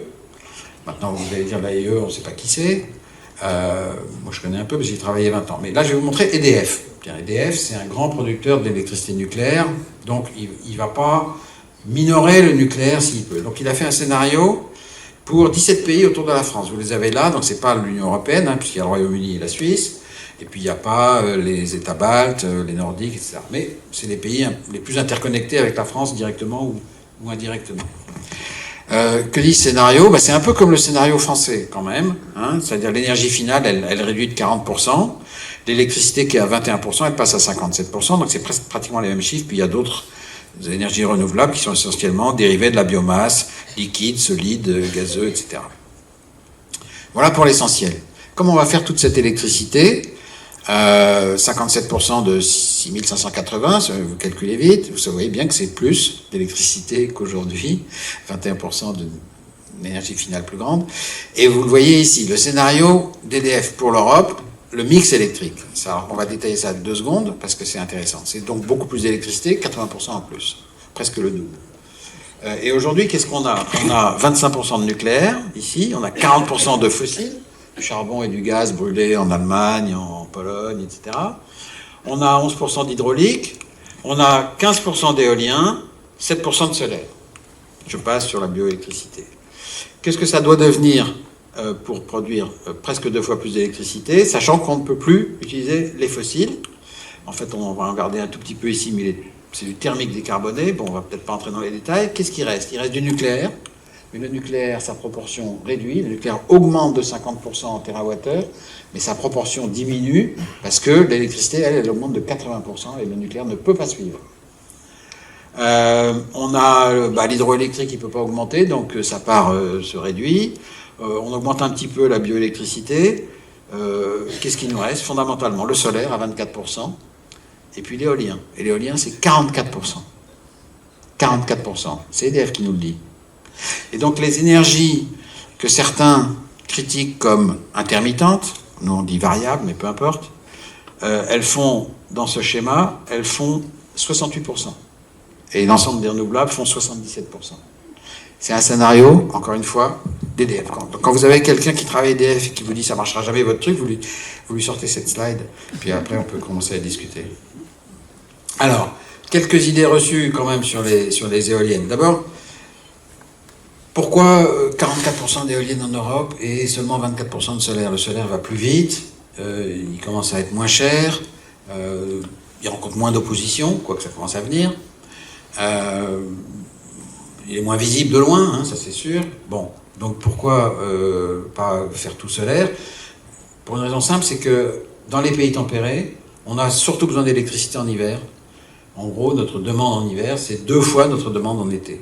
Maintenant, vous allez dire l'AIE, on ne sait pas qui c'est. Moi, je connais un peu parce que j'ai travaillé 20 ans. Mais là, je vais vous montrer EDF. EDF, c'est un grand producteur d'électricité nucléaire. Donc, il ne va pas minorer le nucléaire s'il peut. Donc, il a fait un scénario pour 17 pays autour de la France. Vous les avez là. Donc, ce n'est pas l'Union européenne, hein, puisqu'il y a le Royaume-Uni et la Suisse. Et puis, il n'y a pas les États baltes, les Nordiques, etc. Mais c'est les pays les plus interconnectés avec la France, directement ou indirectement. Que dit ce scénario? C'est un peu comme le scénario français, quand même. Hein, c'est-à-dire l'énergie finale, elle réduit de 40%. L'électricité qui est à 21%, elle passe à 57%. Donc c'est pratiquement les mêmes chiffres. Puis il y a d'autres énergies renouvelables qui sont essentiellement dérivées de la biomasse, liquide, solide, gazeux, etc. Voilà pour l'essentiel. Comment on va faire toute cette électricité? 57% de 6580, vous calculez vite, vous voyez bien que c'est plus d'électricité qu'aujourd'hui, 21% d'énergie finale plus grande. Et vous le voyez ici, le scénario d'EDF pour l'Europe, le mix électrique. Ça, on va détailler ça 2 secondes parce que c'est intéressant. C'est donc beaucoup plus d'électricité, 80% en plus, presque le double. Et aujourd'hui, qu'est-ce qu'on a? On a 25% de nucléaire ici, on a 40% de fossiles, du charbon et du gaz brûlés en Allemagne, en Pologne, etc. On a 11% d'hydraulique, on a 15% d'éolien, 7% de solaire. Je passe sur la bioélectricité. Qu'est-ce que ça doit devenir pour produire presque 2 fois plus d'électricité, sachant qu'on ne peut plus utiliser les fossiles? En fait, on va en regarder un tout petit peu ici, mais c'est du thermique décarboné. Bon, on va peut-être pas entrer dans les détails. Qu'est-ce qui reste? Il reste du nucléaire, mais le nucléaire, sa proportion réduit. Le nucléaire augmente de 50% en TWh, mais sa proportion diminue parce que l'électricité, elle augmente de 80% et le nucléaire ne peut pas suivre. On a l'hydroélectrique qui ne peut pas augmenter, donc sa part se réduit. On augmente un petit peu la bioélectricité. Qu'est-ce qui nous reste? Fondamentalement, le solaire à 24%, et puis l'éolien. Et l'éolien, c'est 44%. 44%. C'est EDF qui nous le dit. Et donc les énergies que certains critiquent comme intermittentes, nous on dit variables, mais peu importe, elles font, dans ce schéma, elles font 68%. Et l'ensemble des renouvelables font 77%. C'est un scénario, encore une fois, d'EDF. Quand vous avez quelqu'un qui travaille EDF et qui vous dit ça ne marchera jamais votre truc, vous lui sortez cette slide, puis après on peut commencer à discuter. Alors, quelques idées reçues quand même sur les éoliennes. D'abord, pourquoi 44% d'éoliennes en Europe et seulement 24% de solaire? Le solaire va plus vite, il commence à être moins cher, il rencontre moins d'opposition, quoique ça commence à venir. Il est moins visible de loin, hein, ça c'est sûr. Bon, donc pourquoi pas faire tout solaire? Pour une raison simple, c'est que dans les pays tempérés, on a surtout besoin d'électricité en hiver. En gros, notre demande en hiver, c'est 2 fois notre demande en été.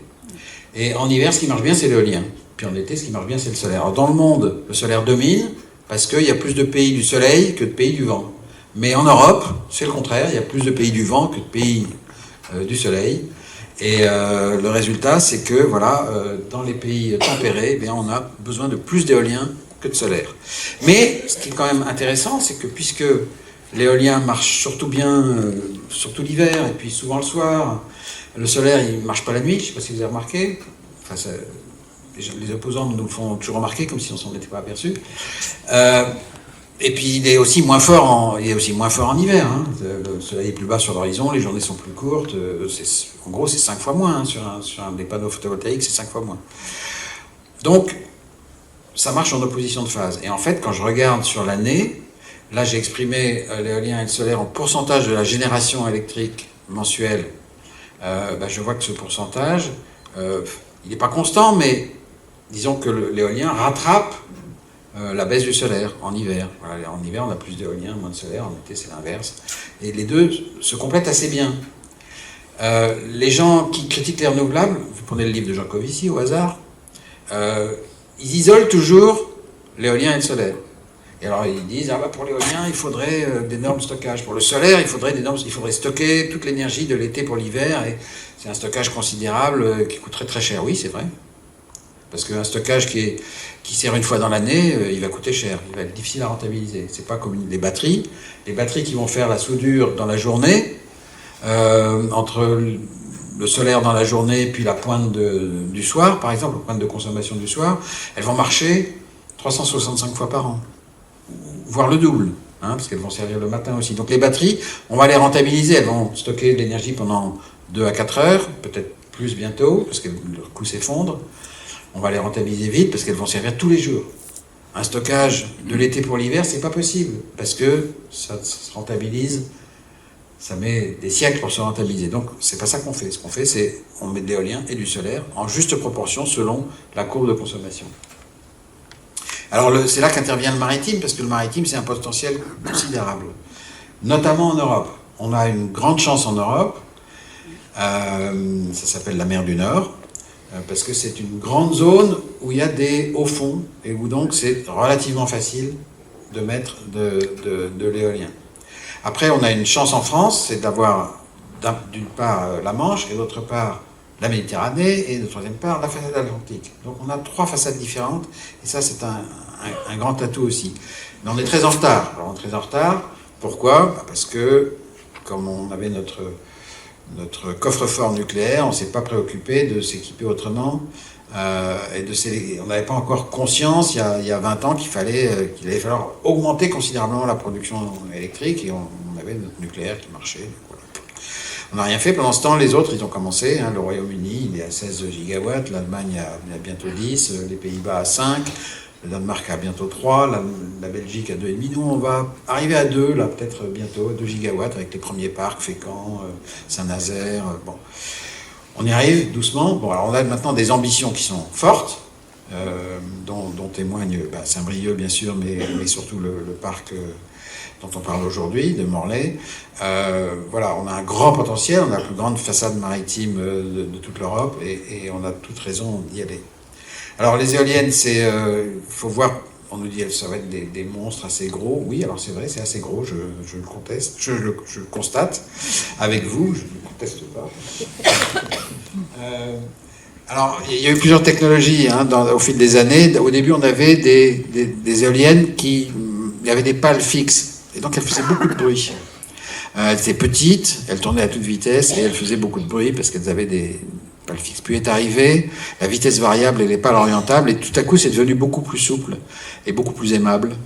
Et en hiver, ce qui marche bien, c'est l'éolien. Puis en été, ce qui marche bien, c'est le solaire. Alors dans le monde, le solaire domine, parce qu'il y a plus de pays du soleil que de pays du vent. Mais en Europe, c'est le contraire, il y a plus de pays du vent que de pays du soleil. Et le résultat, c'est que voilà, dans les pays tempérés, eh bien, on a besoin de plus d'éolien que de solaire. Mais ce qui est quand même intéressant, c'est que puisque l'éolien marche surtout bien, surtout l'hiver, et puis souvent le soir, le solaire, il ne marche pas la nuit, je ne sais pas si vous avez remarqué. Enfin, les opposants nous le font toujours remarquer, comme si on s'en était pas aperçu. Et puis il est aussi moins fort en hiver. Hein. Le soleil est plus bas sur l'horizon, les journées sont plus courtes. En gros, c'est 5 fois moins. Hein. Sur un des panneaux photovoltaïques, c'est 5 fois moins. Donc, ça marche en opposition de phase. Et en fait, quand je regarde sur l'année, là j'ai exprimé l'éolien et le solaire en pourcentage de la génération électrique mensuelle. Je vois que ce pourcentage, il n'est pas constant, mais disons que l'éolien rattrape la baisse du solaire en hiver. Voilà, en hiver, on a plus d'éolien, moins de solaire. En été, c'est l'inverse. Et les deux se complètent assez bien. Les gens qui critiquent les renouvelables, vous prenez le livre de Jean Covici au hasard, ils isolent toujours l'éolien et le solaire. Et alors ils disent, pour l'éolien, il faudrait d'énormes stockages. Pour le solaire, il faudrait stocker toute l'énergie de l'été pour l'hiver. Et c'est un stockage considérable qui coûterait très cher. Oui, c'est vrai. Parce qu'un stockage qui sert une fois dans l'année, il va coûter cher, il va être difficile à rentabiliser. C'est pas comme les batteries. Les batteries qui vont faire la soudure dans la journée, entre le solaire dans la journée puis la pointe du soir, par exemple, la pointe de consommation du soir, elles vont marcher 365 fois par an, voire le double, hein, parce qu'elles vont servir le matin aussi. Donc les batteries, on va les rentabiliser, elles vont stocker de l'énergie pendant 2 à 4 heures, peut-être plus bientôt, parce que leur coût s'effondre. On va les rentabiliser vite parce qu'elles vont servir tous les jours. Un stockage de l'été pour l'hiver, c'est pas possible parce que ça se rentabilise, ça met des siècles pour se rentabiliser. Donc c'est pas ça qu'on fait. Ce qu'on fait, c'est on met de l'éolien et du solaire en juste proportion selon la courbe de consommation. Alors c'est là qu'intervient le maritime parce que le maritime c'est un potentiel considérable, notamment en Europe. On a une grande chance en Europe. Ça s'appelle la mer du Nord. Parce que c'est une grande zone où il y a des hauts fonds et où donc c'est relativement facile de mettre de l'éolien. Après, on a une chance en France, c'est d'avoir d'une part la Manche et d'autre part la Méditerranée et de troisième part la façade atlantique. Donc on a 3 façades différentes et ça c'est un grand atout aussi. Mais on est très en retard. Alors on est très en retard. Pourquoi? Parce que comme on avait notre coffre-fort nucléaire, on ne s'est pas préoccupé de s'équiper autrement. On n'avait pas encore conscience, il y a 20 ans, qu'il allait falloir augmenter considérablement la production électrique, et on avait notre nucléaire qui marchait. Voilà. On n'a rien fait. Pendant ce temps, les autres, ils ont commencé. Hein, le Royaume-Uni, il est à 16 gigawatts, l'Allemagne a bientôt 10, les Pays-Bas à 5, le Danemark a bientôt 3, la Belgique à 2,5. Nous, on va arriver à 2, là, peut-être bientôt, 2 gigawatts avec les premiers parcs, Fécamp, Saint-Nazaire. Bon. On y arrive doucement. Bon, alors on a maintenant des ambitions qui sont fortes, dont témoigne Saint-Brieuc, bien sûr, mais surtout le parc dont on parle aujourd'hui, de Morlaix. Voilà, on a un grand potentiel, on a la plus grande façade maritime de toute l'Europe, et on a toute raison d'y aller. Alors les éoliennes, faut voir, on nous dit que ça va être des monstres assez gros. Oui, alors c'est vrai, c'est assez gros, je le conteste, je le constate avec vous, je ne le conteste pas. Alors, il y a eu plusieurs technologies au fil des années. Au début, on avait des éoliennes il y avait des pales fixes, et donc elles faisaient beaucoup de bruit. Elles étaient petites, elles tournaient à toute vitesse, et elles faisaient beaucoup de bruit parce qu'elles avaient des pales fixes. Puis est arrivée la vitesse variable et les pales orientables, et tout à coup, c'est devenu beaucoup plus souple et beaucoup plus aimable.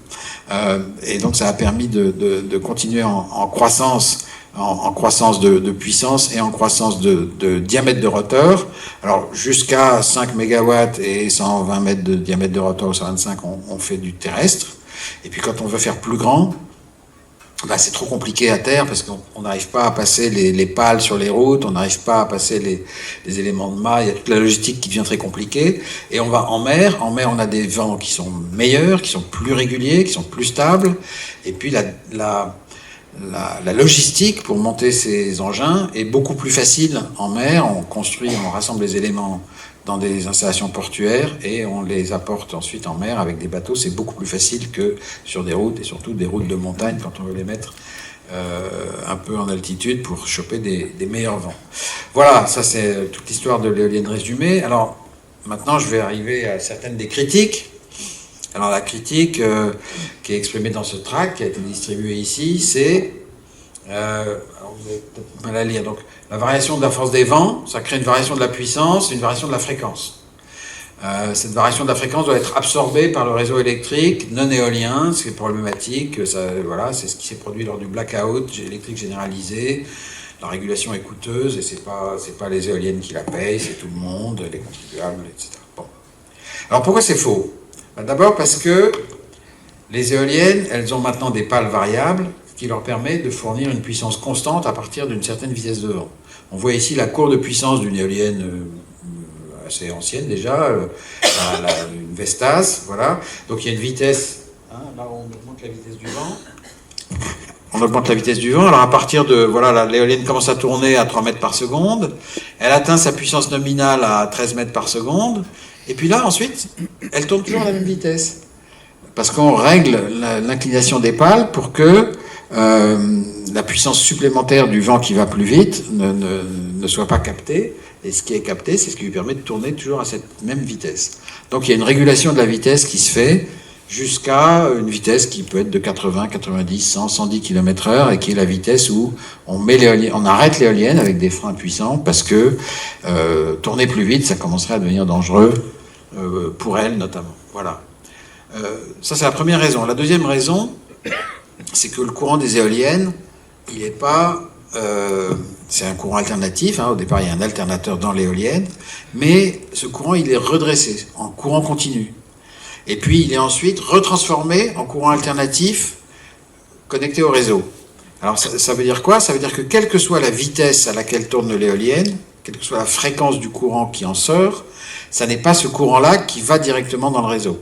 Et donc, ça a permis de continuer en croissance, en croissance de puissance et en croissance de diamètre de rotor. Alors, jusqu'à 5 MW et 120 mètres de diamètre de rotor, ou 125, on fait du terrestre. Et puis, quand on veut faire plus grand, c'est trop compliqué à terre parce qu'on n'arrive pas à passer les pales sur les routes, on n'arrive pas à passer les éléments de mât, il y a toute la logistique qui devient très compliquée. Et on va en mer. En mer, on a des vents qui sont meilleurs, qui sont plus réguliers, qui sont plus stables. Et puis la logistique pour monter ces engins est beaucoup plus facile en mer. On rassemble les éléments dans des installations portuaires et on les apporte ensuite en mer avec des bateaux. C'est beaucoup plus facile que sur des routes, et surtout des routes de montagne quand on veut les mettre un peu en altitude pour choper des meilleurs vents. Voilà, ça c'est toute l'histoire de l'éolienne résumée. Alors maintenant je vais arriver à certaines des critiques. Alors la critique qui est exprimée dans ce tract qui a été distribué ici, c'est vous avez peut-être mal à lire. Donc, la variation de la force des vents, ça crée une variation de la puissance et une variation de la fréquence. Cette variation de la fréquence doit être absorbée par le réseau électrique non éolien, ce qui est problématique. Voilà, c'est ce qui s'est produit lors du blackout électrique généralisé. La régulation est coûteuse et c'est pas les éoliennes qui la payent, c'est tout le monde, les contribuables, etc. Bon. Alors pourquoi c'est faux? D'abord parce que les éoliennes, elles ont maintenant des pales variables qui leur permet de fournir une puissance constante à partir d'une certaine vitesse de vent. On voit ici la courbe de puissance d'une éolienne assez ancienne déjà, une Vestas, voilà. Donc il y a une vitesse, là on augmente la vitesse du vent. On augmente la vitesse du vent, alors à partir de, l'éolienne commence à tourner à 3 mètres par seconde, elle atteint sa puissance nominale à 13 mètres par seconde, et puis là ensuite, elle tourne toujours à la même vitesse. Parce qu'on règle l'inclination des pales pour que la puissance supplémentaire du vent qui va plus vite ne soit pas captée, et ce qui est capté, c'est ce qui lui permet de tourner toujours à cette même vitesse. Donc il y a une régulation de la vitesse qui se fait jusqu'à une vitesse qui peut être de 80, 90, 100, 110 km/h, et qui est la vitesse où on arrête l'éolienne avec des freins puissants, parce que tourner plus vite, ça commencerait à devenir dangereux pour elle notamment. Voilà. Ça c'est la première raison. La deuxième raison, c'est que le courant des éoliennes, il n'est pas... c'est un courant alternatif, au départ il y a un alternateur dans l'éolienne, mais ce courant il est redressé en courant continu. Et puis il est ensuite retransformé en courant alternatif connecté au réseau. Alors ça veut dire quoi? Ça veut dire que quelle que soit la vitesse à laquelle tourne l'éolienne, quelle que soit la fréquence du courant qui en sort, ça n'est pas ce courant-là qui va directement dans le réseau.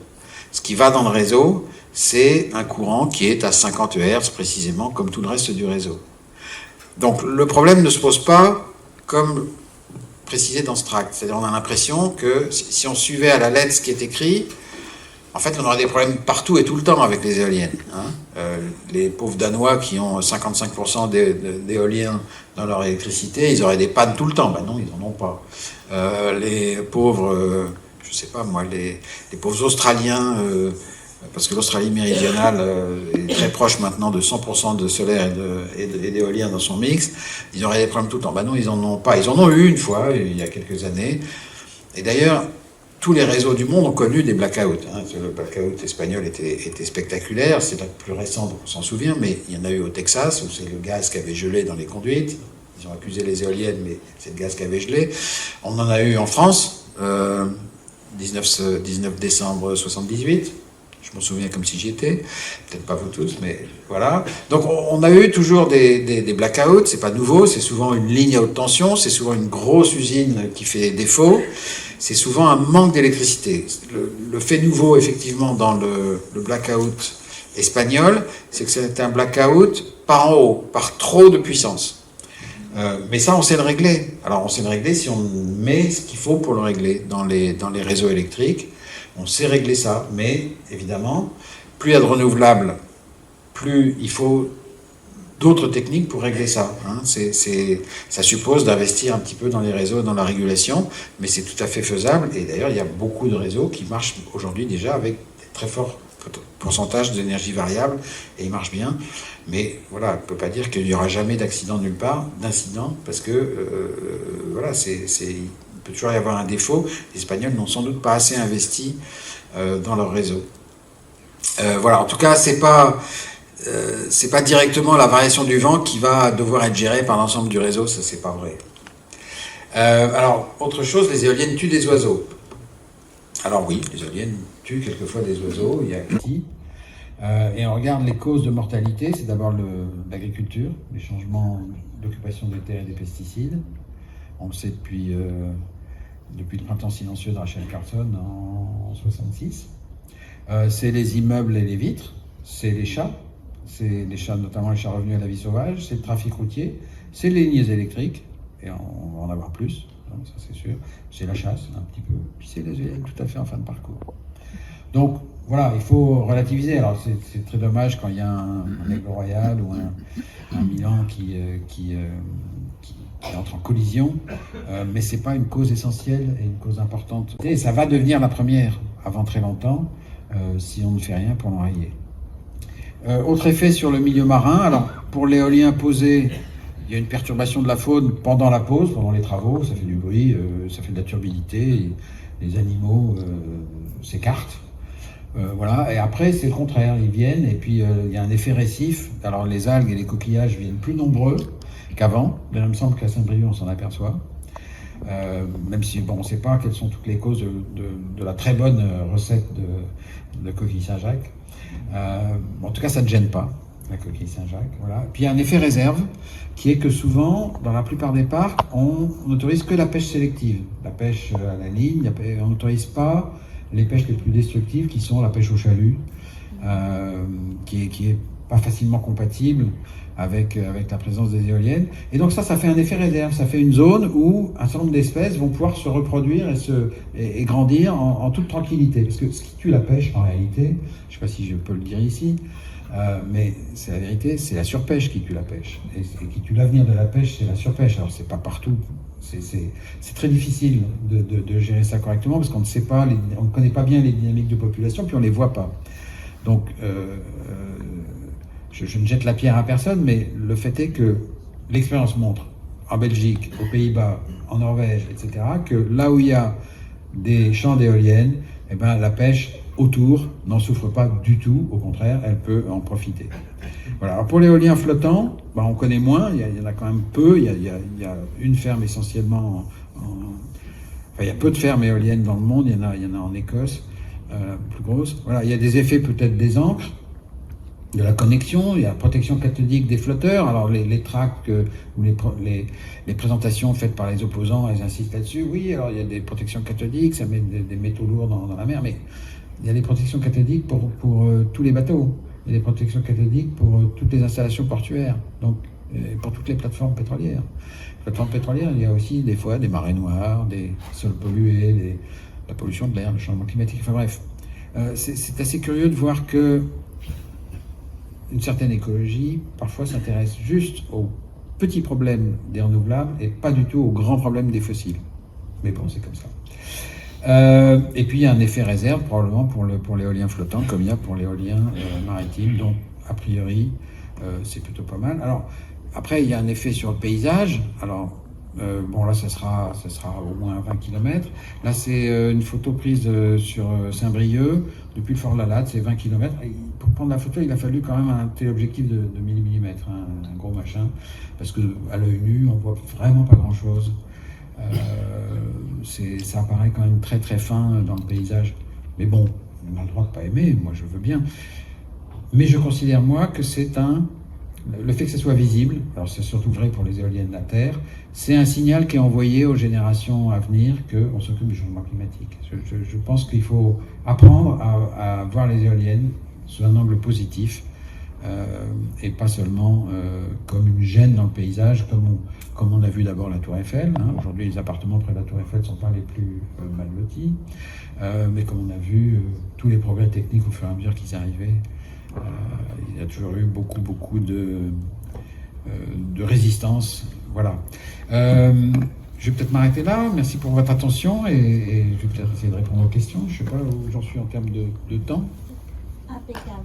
Ce qui va dans le réseau, c'est un courant qui est à 50 Hz précisément, comme tout le reste du réseau. Donc le problème ne se pose pas comme précisé dans ce tract. C'est-à-dire on a l'impression que si on suivait à la lettre ce qui est écrit, en fait on aurait des problèmes partout et tout le temps avec les éoliennes. Les pauvres Danois qui ont 55% d'éoliens dans leur électricité, ils auraient des pannes tout le temps. Ben non, ils n'en ont pas. Les pauvres, je sais pas moi, les pauvres Australiens... parce que l'Australie méridionale est très proche maintenant de 100% de solaire et d'éolien dans son mix, ils auraient des problèmes tout le temps. Ben non, ils n'en ont pas. Ils en ont eu une fois, il y a quelques années. Et d'ailleurs, tous les réseaux du monde ont connu des blackouts. Le blackout espagnol était spectaculaire, c'est le plus récent, donc on s'en souvient, mais il y en a eu au Texas, où c'est le gaz qui avait gelé dans les conduites. Ils ont accusé les éoliennes, mais c'est le gaz qui avait gelé. On en a eu en France, 19 décembre 78. Je m'en souviens comme si j'y étais. Peut-être pas vous tous, mais voilà. Donc on a eu toujours des blackouts, c'est pas nouveau, c'est souvent une ligne à haute tension, c'est souvent une grosse usine qui fait défaut, c'est souvent un manque d'électricité. Le fait nouveau, effectivement, dans le blackout espagnol, c'est que c'est un blackout par en haut, par trop de puissance. Mais ça, on sait le régler. Alors, on sait le régler si on met ce qu'il faut pour le régler dans les réseaux électriques. On sait régler ça, mais évidemment, plus il y a de renouvelables, plus il faut d'autres techniques pour régler ça. Hein. Ça suppose d'investir un petit peu dans les réseaux, dans la régulation, mais c'est tout à fait faisable. Et d'ailleurs, il y a beaucoup de réseaux qui marchent aujourd'hui déjà avec des très forts pourcentage d'énergie variable, et il marche bien. Mais voilà, on ne peut pas dire qu'il n'y aura jamais d'accident nulle part, d'incident, parce que voilà, il peut toujours y avoir un défaut. Les Espagnols n'ont sans doute pas assez investi dans leur réseau. Voilà, en tout cas, c'est pas directement la variation du vent qui va devoir être gérée par l'ensemble du réseau, ça c'est pas vrai. Alors, autre chose, les éoliennes tuent des oiseaux. Alors oui, les éoliennes tuent quelquefois des oiseaux, il y a et on regarde les causes de mortalité, c'est d'abord l'agriculture, les changements d'occupation des terres et des pesticides. On le sait depuis le printemps silencieux de Rachel Carson en 1966. C'est les immeubles et les vitres, c'est les chats, notamment les chats revenus à la vie sauvage, c'est le trafic routier, c'est les lignes électriques, et on va en avoir plus, ça c'est sûr, c'est la chasse un petit peu, puis c'est les éoliennes tout à fait en fin de parcours. Donc voilà, il faut relativiser. Alors c'est très dommage quand il y a un Aigle Royal ou un Milan qui entre en collision, mais c'est pas une cause essentielle et une cause importante. Et ça va devenir la première avant très longtemps si on ne fait rien pour l'enrayer. Autre effet sur le milieu marin. Alors pour l'éolien posé, il y a une perturbation de la faune pendant la pause, pendant les travaux, ça fait du bruit, ça fait de la turbidité, les animaux s'écartent. Voilà, et après c'est le contraire, ils viennent et puis il y a un effet récif. Alors les algues et les coquillages viennent plus nombreux qu'avant, mais il me semble qu'à Saint-Brieuc on s'en aperçoit, même si bon, on ne sait pas quelles sont toutes les causes de la très bonne recette de coquille Saint-Jacques. En tout cas ça ne gêne pas, la coquille Saint-Jacques. Voilà. Puis il y a un effet réserve qui est que souvent, dans la plupart des parcs, on n'autorise que la pêche sélective, la pêche à la ligne, on n'autorise pas les pêches les plus destructives qui sont la pêche au chalut, qui est pas facilement compatible avec la présence des éoliennes. Et donc ça fait un effet réserve, ça fait une zone où un certain nombre d'espèces vont pouvoir se reproduire et grandir en toute tranquillité. Parce que ce qui tue la pêche, en réalité, je ne sais pas si je peux le dire ici, mais c'est la vérité, c'est la surpêche qui tue la pêche. Et qui tue l'avenir de la pêche, c'est la surpêche. Alors c'est pas partout. C'est très difficile de gérer ça correctement parce qu'on ne sait pas, on ne connaît pas bien les dynamiques de population, puis on ne les voit pas. Donc, je ne jette la pierre à personne, mais le fait est que l'expérience montre, en Belgique, aux Pays-Bas, en Norvège, etc., que là où il y a des champs d'éoliennes, eh ben, la pêche autour n'en souffre pas du tout, au contraire, elle peut en profiter. Voilà. Alors pour l'éolien flottant, ben on connaît moins, il y en a quand même peu, il y a une ferme essentiellement, enfin il y a peu de fermes éoliennes dans le monde, il y en a en Écosse, plus grosse. Voilà, il y a des effets peut-être des ancres, de la connexion, il y a la protection cathodique des flotteurs. Alors les tracts ou les présentations faites par les opposants, elles insistent là-dessus. Oui, alors il y a des protections cathodiques, ça met des métaux lourds dans la mer, mais il y a des protections cathodiques pour tous les bateaux. Il y a des protections cathodiques pour toutes les installations portuaires, donc pour toutes les plateformes pétrolières. Les plateformes pétrolières, il y a aussi des fois des marées noires, des sols pollués, la pollution de l'air, le changement climatique, enfin bref. C'est assez curieux de voir que une certaine écologie, parfois, s'intéresse juste aux petits problèmes des renouvelables et pas du tout aux grands problèmes des fossiles. Mais bon, c'est comme ça. Et puis, il y a un effet réserve, probablement, pour l'éolien flottant, comme il y a pour l'éolien maritime. Donc, a priori, c'est plutôt pas mal. Alors, après, il y a un effet sur le paysage. Alors, bon, là, ça sera au moins 20 km. Là, c'est une photo prise sur Saint-Brieuc, depuis le Fort Lalatte, c'est 20 km. Et pour prendre la photo, il a fallu quand même un téléobjectif de 1000 mm, un gros machin, parce qu'à l'œil nu, on voit vraiment pas grand-chose. Ça apparaît quand même très très fin dans le paysage. Mais bon, on a le droit de ne pas aimer, moi je veux bien. Mais je considère, moi, que le fait que ça soit visible, alors c'est surtout vrai pour les éoliennes à terre, c'est un signal qui est envoyé aux générations à venir qu'on s'occupe du changement climatique. Je pense qu'il faut apprendre à voir les éoliennes sous un angle positif, et pas seulement comme une gêne dans le paysage, comme on a vu d'abord la Tour Eiffel. Aujourd'hui, les appartements près de la Tour Eiffel ne sont pas les plus mal lotis, mais comme on a vu tous les progrès techniques au fur et à mesure qu'ils arrivaient, il y a toujours eu beaucoup de résistance. Voilà. Je vais peut-être m'arrêter là. Merci pour votre attention et je vais peut-être essayer de répondre aux questions. Je ne sais pas où j'en suis en termes de temps. Impeccable.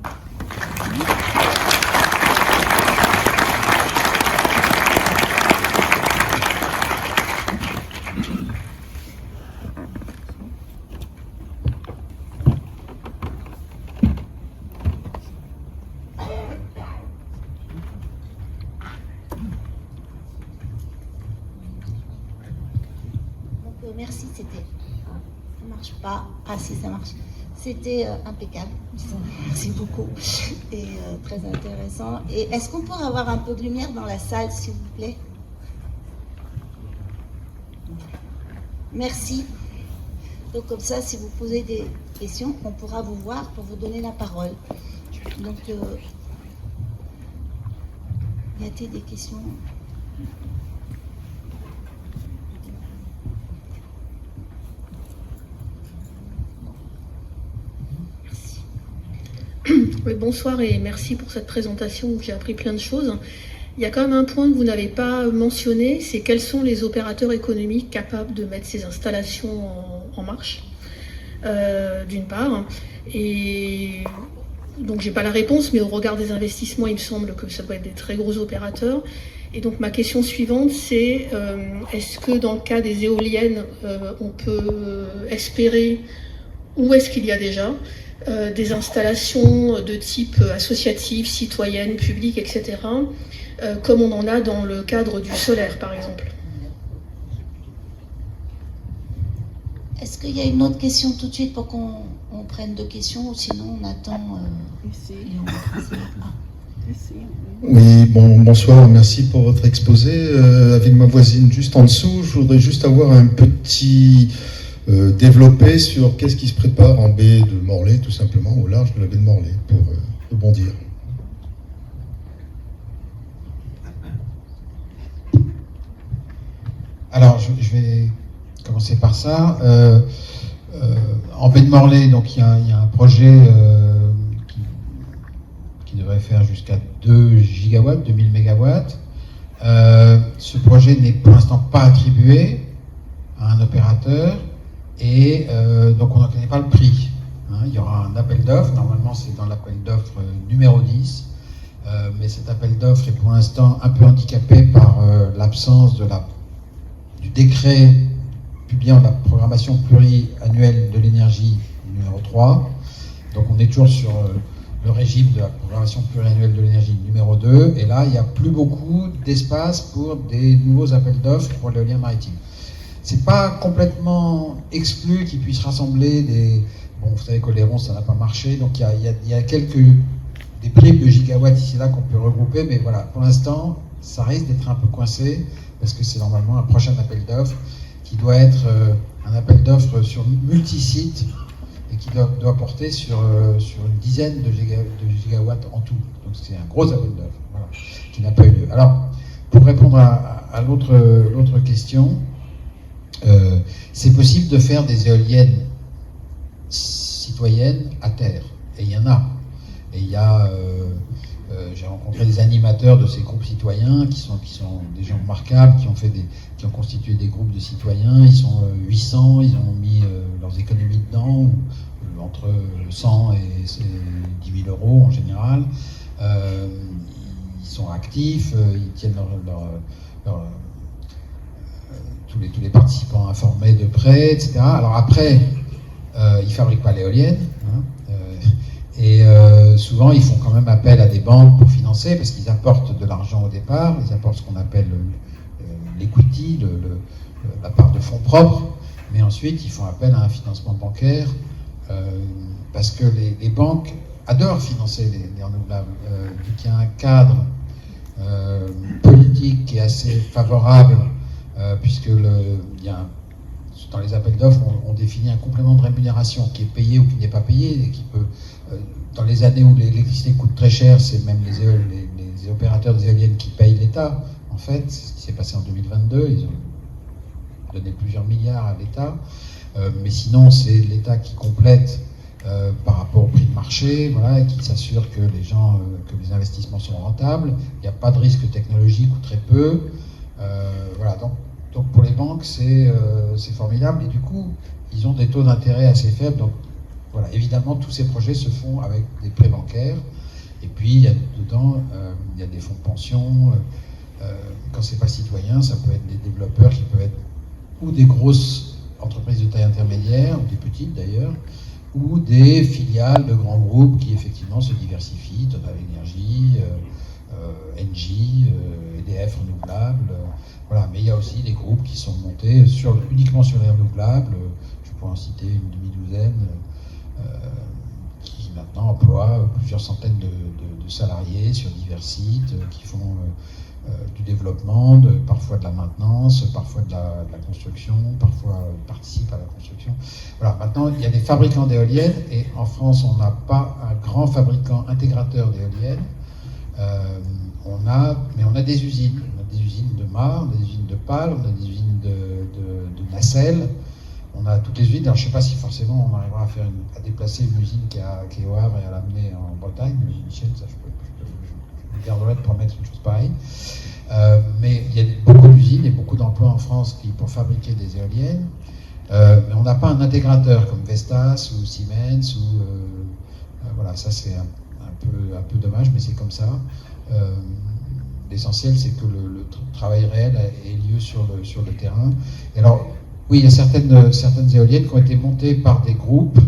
Merci, c'était... Ça marche pas. Ah si, ça marche. C'était impeccable. Merci beaucoup. Et très intéressant. Et est-ce qu'on pourrait avoir un peu de lumière dans la salle, s'il vous plaît? Merci. Donc comme ça, si vous posez des questions, on pourra vous voir pour vous donner la parole. Donc, y a-t-il des questions? Oui, bonsoir et merci pour cette présentation où j'ai appris plein de choses. Il y a quand même un point que vous n'avez pas mentionné, c'est quels sont les opérateurs économiques capables de mettre ces installations en marche, d'une part. Et donc j'ai pas la réponse, mais au regard des investissements, il me semble que ça doit être des très gros opérateurs. Et donc ma question suivante, c'est est-ce que dans le cas des éoliennes, on peut espérer, ou est-ce qu'il y a déjà des installations de type associatif, citoyenne, publique, etc., comme on en a dans le cadre du solaire, par exemple. Est-ce qu'il y a une autre question tout de suite pour qu'on prenne deux questions, ou sinon on attend Ici. et on va passer Ici. Oui, bonsoir, merci pour votre exposé. Avec ma voisine juste en dessous, je voudrais juste avoir un petit développé sur qu'est-ce qui se prépare en baie de Morlaix, tout simplement, au large de la baie de Morlaix, pour rebondir. Alors, je vais commencer par ça. En baie de Morlaix, donc il y a un projet qui devrait faire jusqu'à 2 gigawatts, 2000 mégawatts. Ce projet n'est pour l'instant pas attribué à un opérateur et donc on n'en connaît pas le prix. Il y aura un appel d'offres, normalement c'est dans l'appel d'offres numéro 10, mais cet appel d'offres est pour l'instant un peu handicapé par l'absence du décret publiant la programmation pluriannuelle de l'énergie numéro 3. Donc on est toujours sur le régime de la programmation pluriannuelle de l'énergie numéro 2, et là il n'y a plus beaucoup d'espace pour des nouveaux appels d'offres pour l'éolien maritime. C'est pas complètement exclu qu'ils puissent rassembler des... Bon, vous savez qu'Oléron ça n'a pas marché, donc il y a des bribes de gigawatts ici et là qu'on peut regrouper, mais voilà, pour l'instant ça risque d'être un peu coincé, parce que c'est normalement un prochain appel d'offres qui doit être un appel d'offres sur multi-sites et qui doit porter sur une dizaine de gigawatts en tout. Donc c'est un gros appel d'offres, voilà, qui n'a pas eu lieu. Alors, pour répondre à l'autre question, c'est possible de faire des éoliennes citoyennes à terre, et il y en a. Et il y a, j'ai rencontré des animateurs de ces groupes citoyens qui sont des gens remarquables, qui ont constitué des groupes de citoyens. Ils sont 800, ils ont mis leurs économies dedans, entre 100 et 10 000 euros en général. Ils sont actifs, ils tiennent tous les participants informés de près, etc. Alors après, ils ne fabriquent pas l'éolienne, et souvent ils font quand même appel à des banques pour financer, parce qu'ils apportent de l'argent au départ, ils apportent ce qu'on appelle l'equity, la part de fonds propres, mais ensuite ils font appel à un financement bancaire parce que les banques adorent financer les renouvelables. Il y a un cadre politique qui est assez favorable, puisque dans les appels d'offres, on définit un complément de rémunération qui est payé ou qui n'est pas payé, et qui peut, dans les années où l'électricité coûte très cher, c'est même les opérateurs des éoliennes qui payent l'État. En fait, c'est ce qui s'est passé en 2022, ils ont donné plusieurs milliards à l'État, mais sinon c'est l'État qui complète par rapport au prix de marché, voilà, et qui s'assure que que les investissements sont rentables. Il n'y a pas de risque technologique ou très peu. Voilà, donc pour les banques, c'est formidable. Et du coup, ils ont des taux d'intérêt assez faibles. Donc voilà, évidemment, tous ces projets se font avec des prêts bancaires. Et puis, il y a des fonds de pension. Quand c'est pas citoyen, ça peut être des développeurs qui peuvent être ou des grosses entreprises de taille intermédiaire, ou des petites d'ailleurs, ou des filiales de grands groupes qui effectivement se diversifient, Total Energy, Engie, EDF Renouvelables, voilà. Mais il y a aussi des groupes qui sont montés uniquement sur les renouvelables, je pourrais en citer une demi-douzaine, qui maintenant emploient plusieurs centaines de salariés sur divers sites, qui font du développement, parfois de la maintenance, parfois de la construction, parfois participent à la construction. Voilà, maintenant, il y a des fabricants d'éoliennes, et en France, on n'a pas un grand fabricant intégrateur d'éoliennes. Mais on a des usines. On a des usines de mâts, on a des usines de pales, on a des usines de nacelles. On a toutes les usines. Alors, je ne sais pas si forcément on arrivera à déplacer une usine qui est au Havre et à l'amener en Bretagne. Mais Michel, ça, je me garderai de promettre une chose pareille. Mais il y a beaucoup d'usines et beaucoup d'emplois en France pour fabriquer des éoliennes. Mais on n'a pas un intégrateur comme Vestas ou Siemens. Voilà, ça c'est un peu dommage, mais c'est comme ça. L'essentiel, c'est que le travail réel ait lieu sur le terrain. Et alors, oui, il y a certaines éoliennes qui ont été montées par des groupes.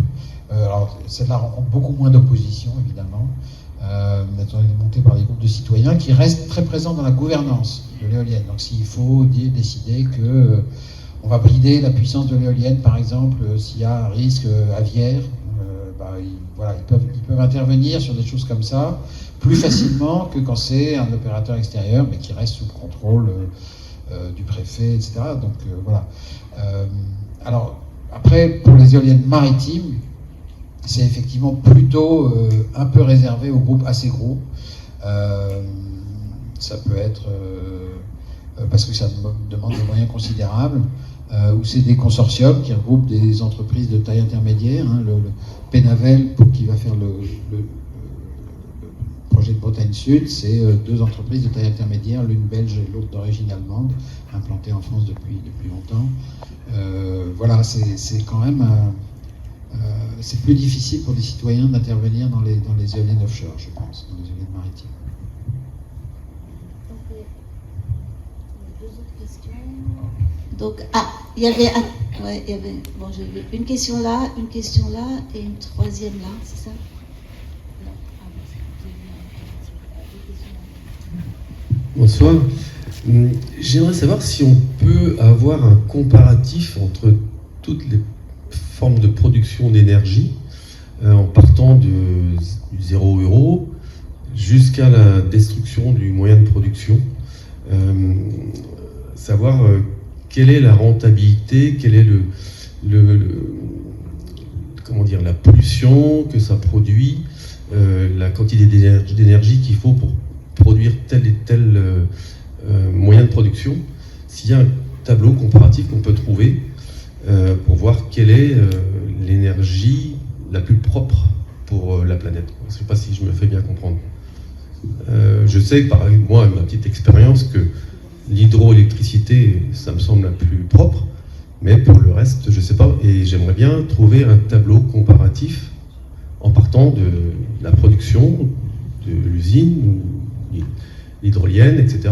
Alors, celle-là rencontre beaucoup moins d'opposition, évidemment. Elles ont été montées par des groupes de citoyens qui restent très présents dans la gouvernance de l'éolienne. Donc, s'il faut décider que on va brider la puissance de l'éolienne, par exemple, s'il y a un risque aviaire, ils peuvent intervenir sur des choses comme ça plus facilement que quand c'est un opérateur extérieur, mais qui reste sous le contrôle du préfet, etc. Donc voilà. Alors après, pour les éoliennes maritimes, c'est effectivement plutôt un peu réservé aux groupes assez gros. Ça peut être parce que ça demande des moyens considérables, ou c'est des consortiums qui regroupent des entreprises de taille intermédiaire. Le Pénavel, qui va faire le projet de Bretagne Sud, c'est deux entreprises de taille intermédiaire, l'une belge et l'autre d'origine allemande, implantées en France depuis longtemps. Voilà, c'est quand même c'est plus difficile pour des citoyens d'intervenir dans les éoliennes offshore, je pense, dans les éoliennes maritimes. Deux autres questions. Donc, il y avait bon, j'ai vu une question là et une troisième là, c'est ça? Bonsoir. J'aimerais savoir si on peut avoir un comparatif entre toutes les formes de production d'énergie, en partant du 0 euro jusqu'à la destruction du moyen de production. Savoir quelle est la rentabilité, quelle est la pollution que ça produit, la quantité d'énergie qu'il faut pour produire tel et tel moyen de production. S'il y a un tableau comparatif qu'on peut trouver pour voir quelle est l'énergie la plus propre pour la planète. Je ne sais pas si je me fais bien comprendre. Je sais, par moi, ma petite expérience, que l'hydroélectricité, ça me semble la plus propre, mais pour le reste, je ne sais pas. Et j'aimerais bien trouver un tableau comparatif en partant de la production, de l'usine, l'hydrolienne, etc.,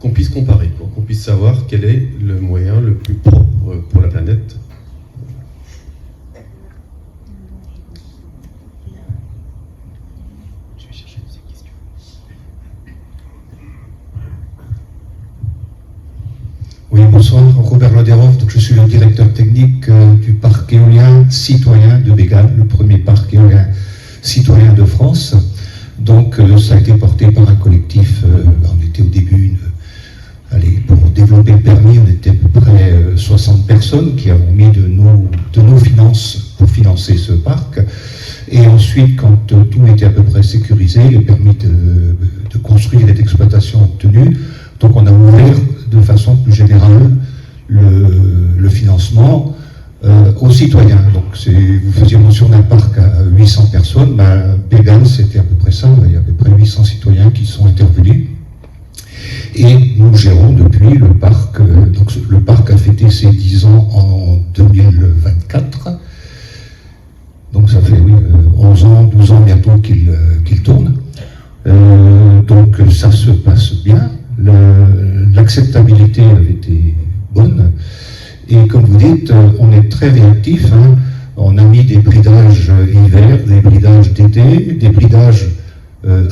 qu'on puisse comparer, qu'on puisse savoir quel est le moyen le plus propre pour la planète. Je vais chercher ces questions. Oui, bonsoir. Robert Loderov, donc je suis le directeur technique du parc éolien citoyen de Bégane, le premier parc éolien citoyen de France. Donc ça a été porté par un collectif, on était au début, pour développer le permis, on était à peu près 60 personnes qui avons mis de nos finances pour financer ce parc. Et ensuite, quand tout était à peu près sécurisé, les permis de construire et d'exploitation obtenus, donc on a ouvert de façon plus générale le financement aux citoyens. Donc vous faisiez mention d'un parc à 800 personnes, Bégane c'était à peu près ça, il y a à peu près 800 citoyens qui sont intervenus. Et nous gérons depuis le parc, donc le parc a fêté ses 10 ans en 2024. Donc ça fait 11 ans, 12 ans bientôt qu'il tourne. Donc ça se passe bien. L'acceptabilité avait été bonne. Et comme vous dites, on est très réactif. Hein. On a mis des bridages hiver, des bridages d'été, des bridages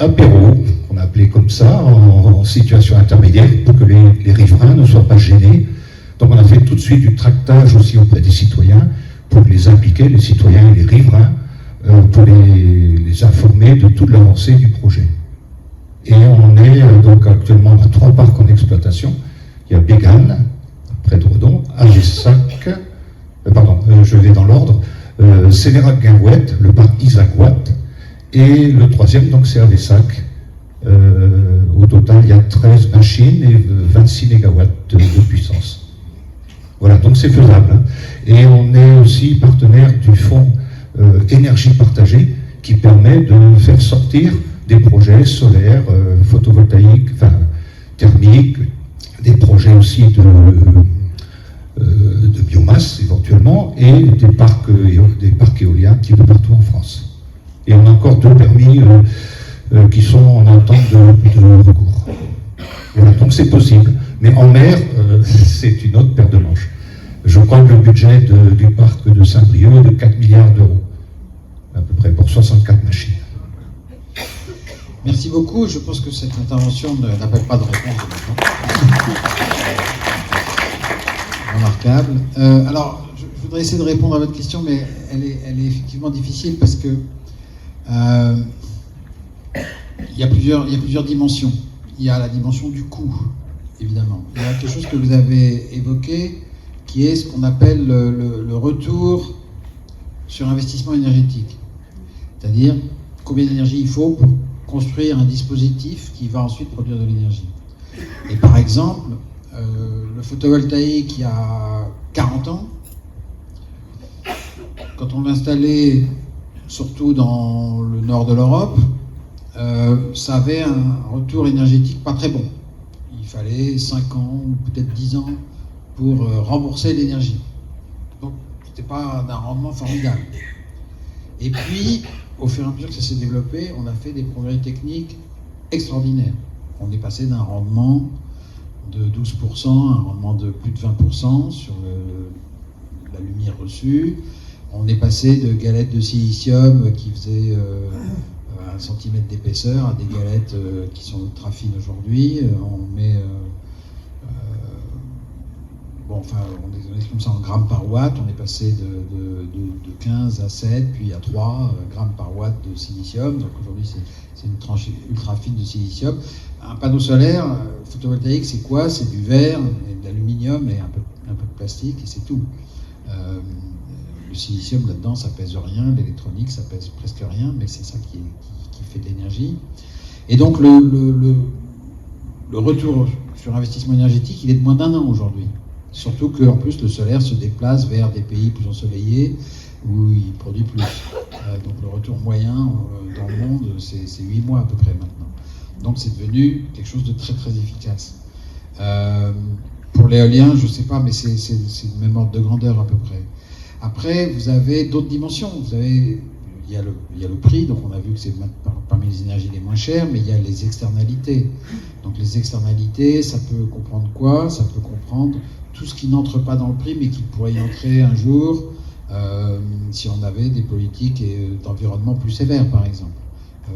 apéro, qu'on a appelé comme ça, en situation intermédiaire, pour que les riverains ne soient pas gênés. Donc on a fait tout de suite du tractage aussi auprès des citoyens, pour les impliquer, les citoyens et les riverains, pour les informer de toute l'avancée du projet. Et on est donc actuellement à 3 parcs en exploitation. Il y a Bégane, près de Redon, Agessac, je vais dans l'ordre, Sévérac-Guinguette, le parc Isaac Watt, et le 3e, donc c'est Avessac. Au total, il y a 13 machines et 26 MW de puissance. Voilà, donc c'est faisable. Hein. Et on est aussi partenaire du fonds énergie partagée qui permet de faire sortir des projets solaires, photovoltaïques, thermiques, des projets aussi de biomasse éventuellement, et des parcs éoliens un petit peu partout en France. Et on a encore 2 permis qui sont en attente de recours. Voilà, donc c'est possible. Mais en mer, c'est une autre paire de manches. Je crois que le budget du parc de Saint-Brieuc est de 4 milliards d'euros, à peu près, pour 64 machines. Merci beaucoup. Je pense que cette intervention n'appelle pas de réponse. Remarquable. Alors, je voudrais essayer de répondre à votre question, mais elle est effectivement difficile parce que il y a plusieurs dimensions. Il y a la dimension du coût, évidemment. Il y a quelque chose que vous avez évoqué, qui est ce qu'on appelle le retour sur investissement énergétique. C'est-à-dire combien d'énergie il faut pour construire un dispositif qui va ensuite produire de l'énergie. Et par exemple, le photovoltaïque il y a 40 ans, quand on l'installait surtout dans le nord de l'Europe, ça avait un retour énergétique pas très bon. Il fallait 5 ans ou peut-être 10 ans pour rembourser l'énergie. Donc c'était pas d'un rendement formidable. Et puis, au fur et à mesure que ça s'est développé, on a fait des progrès techniques extraordinaires. On est passé d'un rendement de 12% à un rendement de plus de 20% sur la lumière reçue. On est passé de galettes de silicium qui faisaient 1 cm d'épaisseur à des galettes qui sont ultra fines aujourd'hui. On met... on est comme ça en grammes par watt. On est passé de 15 à 7, puis à 3 grammes par watt de silicium. Donc aujourd'hui, c'est une tranche ultra fine de silicium. Un panneau solaire photovoltaïque, c'est quoi? C'est du verre, de l'aluminium et un peu de plastique, et c'est tout. Le silicium, là-dedans, ça pèse rien. L'électronique, ça pèse presque rien, mais c'est ça qui fait de l'énergie. Et donc, le retour sur investissement énergétique, il est de moins d'1 an aujourd'hui. Surtout qu'en plus, le solaire se déplace vers des pays plus ensoleillés où il produit plus. Donc, le retour moyen dans le monde, c'est 8 mois à peu près maintenant. Donc, c'est devenu quelque chose de très, très efficace. Pour l'éolien, je ne sais pas, mais c'est le même ordre de grandeur à peu près. Après, vous avez d'autres dimensions. Il y a le prix, donc on a vu que c'est parmi les énergies les moins chères, mais il y a les externalités. Donc les externalités, ça peut comprendre quoi? Ça peut comprendre tout ce qui n'entre pas dans le prix, mais qui pourrait y entrer un jour si on avait des politiques d'environnement plus sévères, par exemple.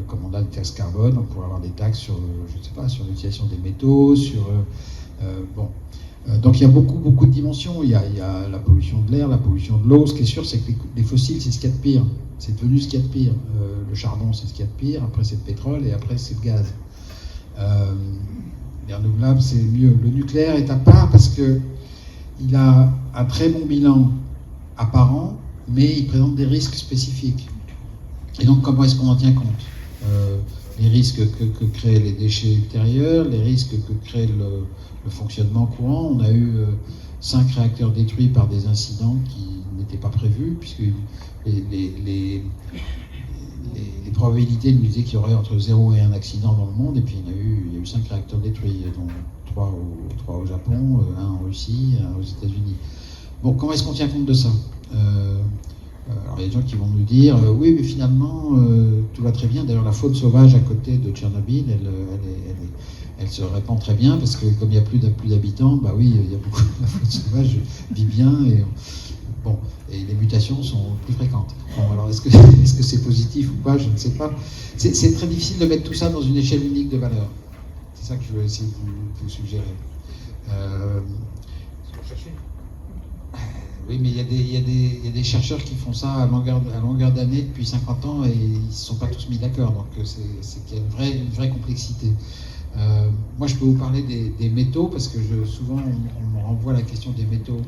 Comme on a des taxes carbone, on pourrait avoir des taxes sur, je ne sais pas, sur l'utilisation des métaux, sur... Donc il y a beaucoup de dimensions. Il y a la pollution de l'air, la pollution de l'eau. Ce qui est sûr, c'est que les fossiles, c'est ce qu'il y a de pire. C'est devenu ce qu'il y a de pire. Le charbon, c'est ce qu'il y a de pire. Après, c'est le pétrole et après, c'est le gaz. Les renouvelables, c'est mieux. Le nucléaire est à part parce qu'il a un très bon bilan apparent, mais il présente des risques spécifiques. Et donc, comment est-ce qu'on en tient compte ? Les risques que créent les déchets ultérieurs, les risques que crée le fonctionnement courant. On a eu 5 réacteurs détruits par des incidents qui n'étaient pas prévus, puisque les probabilités nous disaient qu'il y aurait entre 0 et 1 accident dans le monde, et puis il y a eu 5 réacteurs détruits, dont 3 au Japon, 1 en Russie, 1 aux États-Unis. Bon, comment est-ce qu'on tient compte de ça ? Alors il y a des gens qui vont nous dire oui, mais finalement tout va très bien. D'ailleurs, la faune sauvage à côté de Tchernobyl, elle se répand très bien parce que comme il n'y a plus d'habitants, bah oui, il y a beaucoup la faune sauvage vit bien et les mutations sont plus fréquentes. Bon, alors est-ce que c'est positif ou pas ? Je ne sais pas. C'est très difficile de mettre tout ça dans une échelle unique de valeur. C'est ça que je veux essayer de vous suggérer. Oui, mais il y a des chercheurs qui font ça à longueur d'année depuis 50 ans et ils ne se sont pas tous mis d'accord. Donc c'est qu'il y a une vraie complexité. Moi, je peux vous parler des métaux parce que souvent on me renvoie la question des métaux.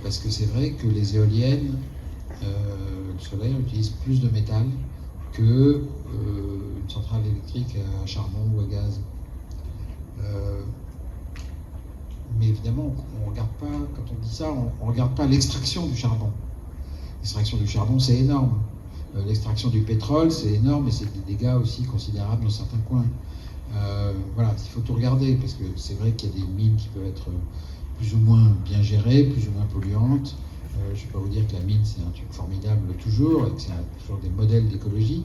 Parce que c'est vrai que les éoliennes, le solaire utilisent plus de métal qu'une centrale électrique à charbon ou à gaz. Mais évidemment, on regarde pas, quand on dit ça, on regarde pas l'extraction du charbon. L'extraction du charbon, c'est énorme. L'extraction du pétrole, c'est énorme, mais c'est des dégâts aussi considérables dans certains coins. Voilà, il faut tout regarder, parce que c'est vrai qu'il y a des mines qui peuvent être plus ou moins bien gérées, plus ou moins polluantes. Je ne vais pas vous dire que la mine, c'est un truc formidable toujours, et que c'est toujours des modèles d'écologie.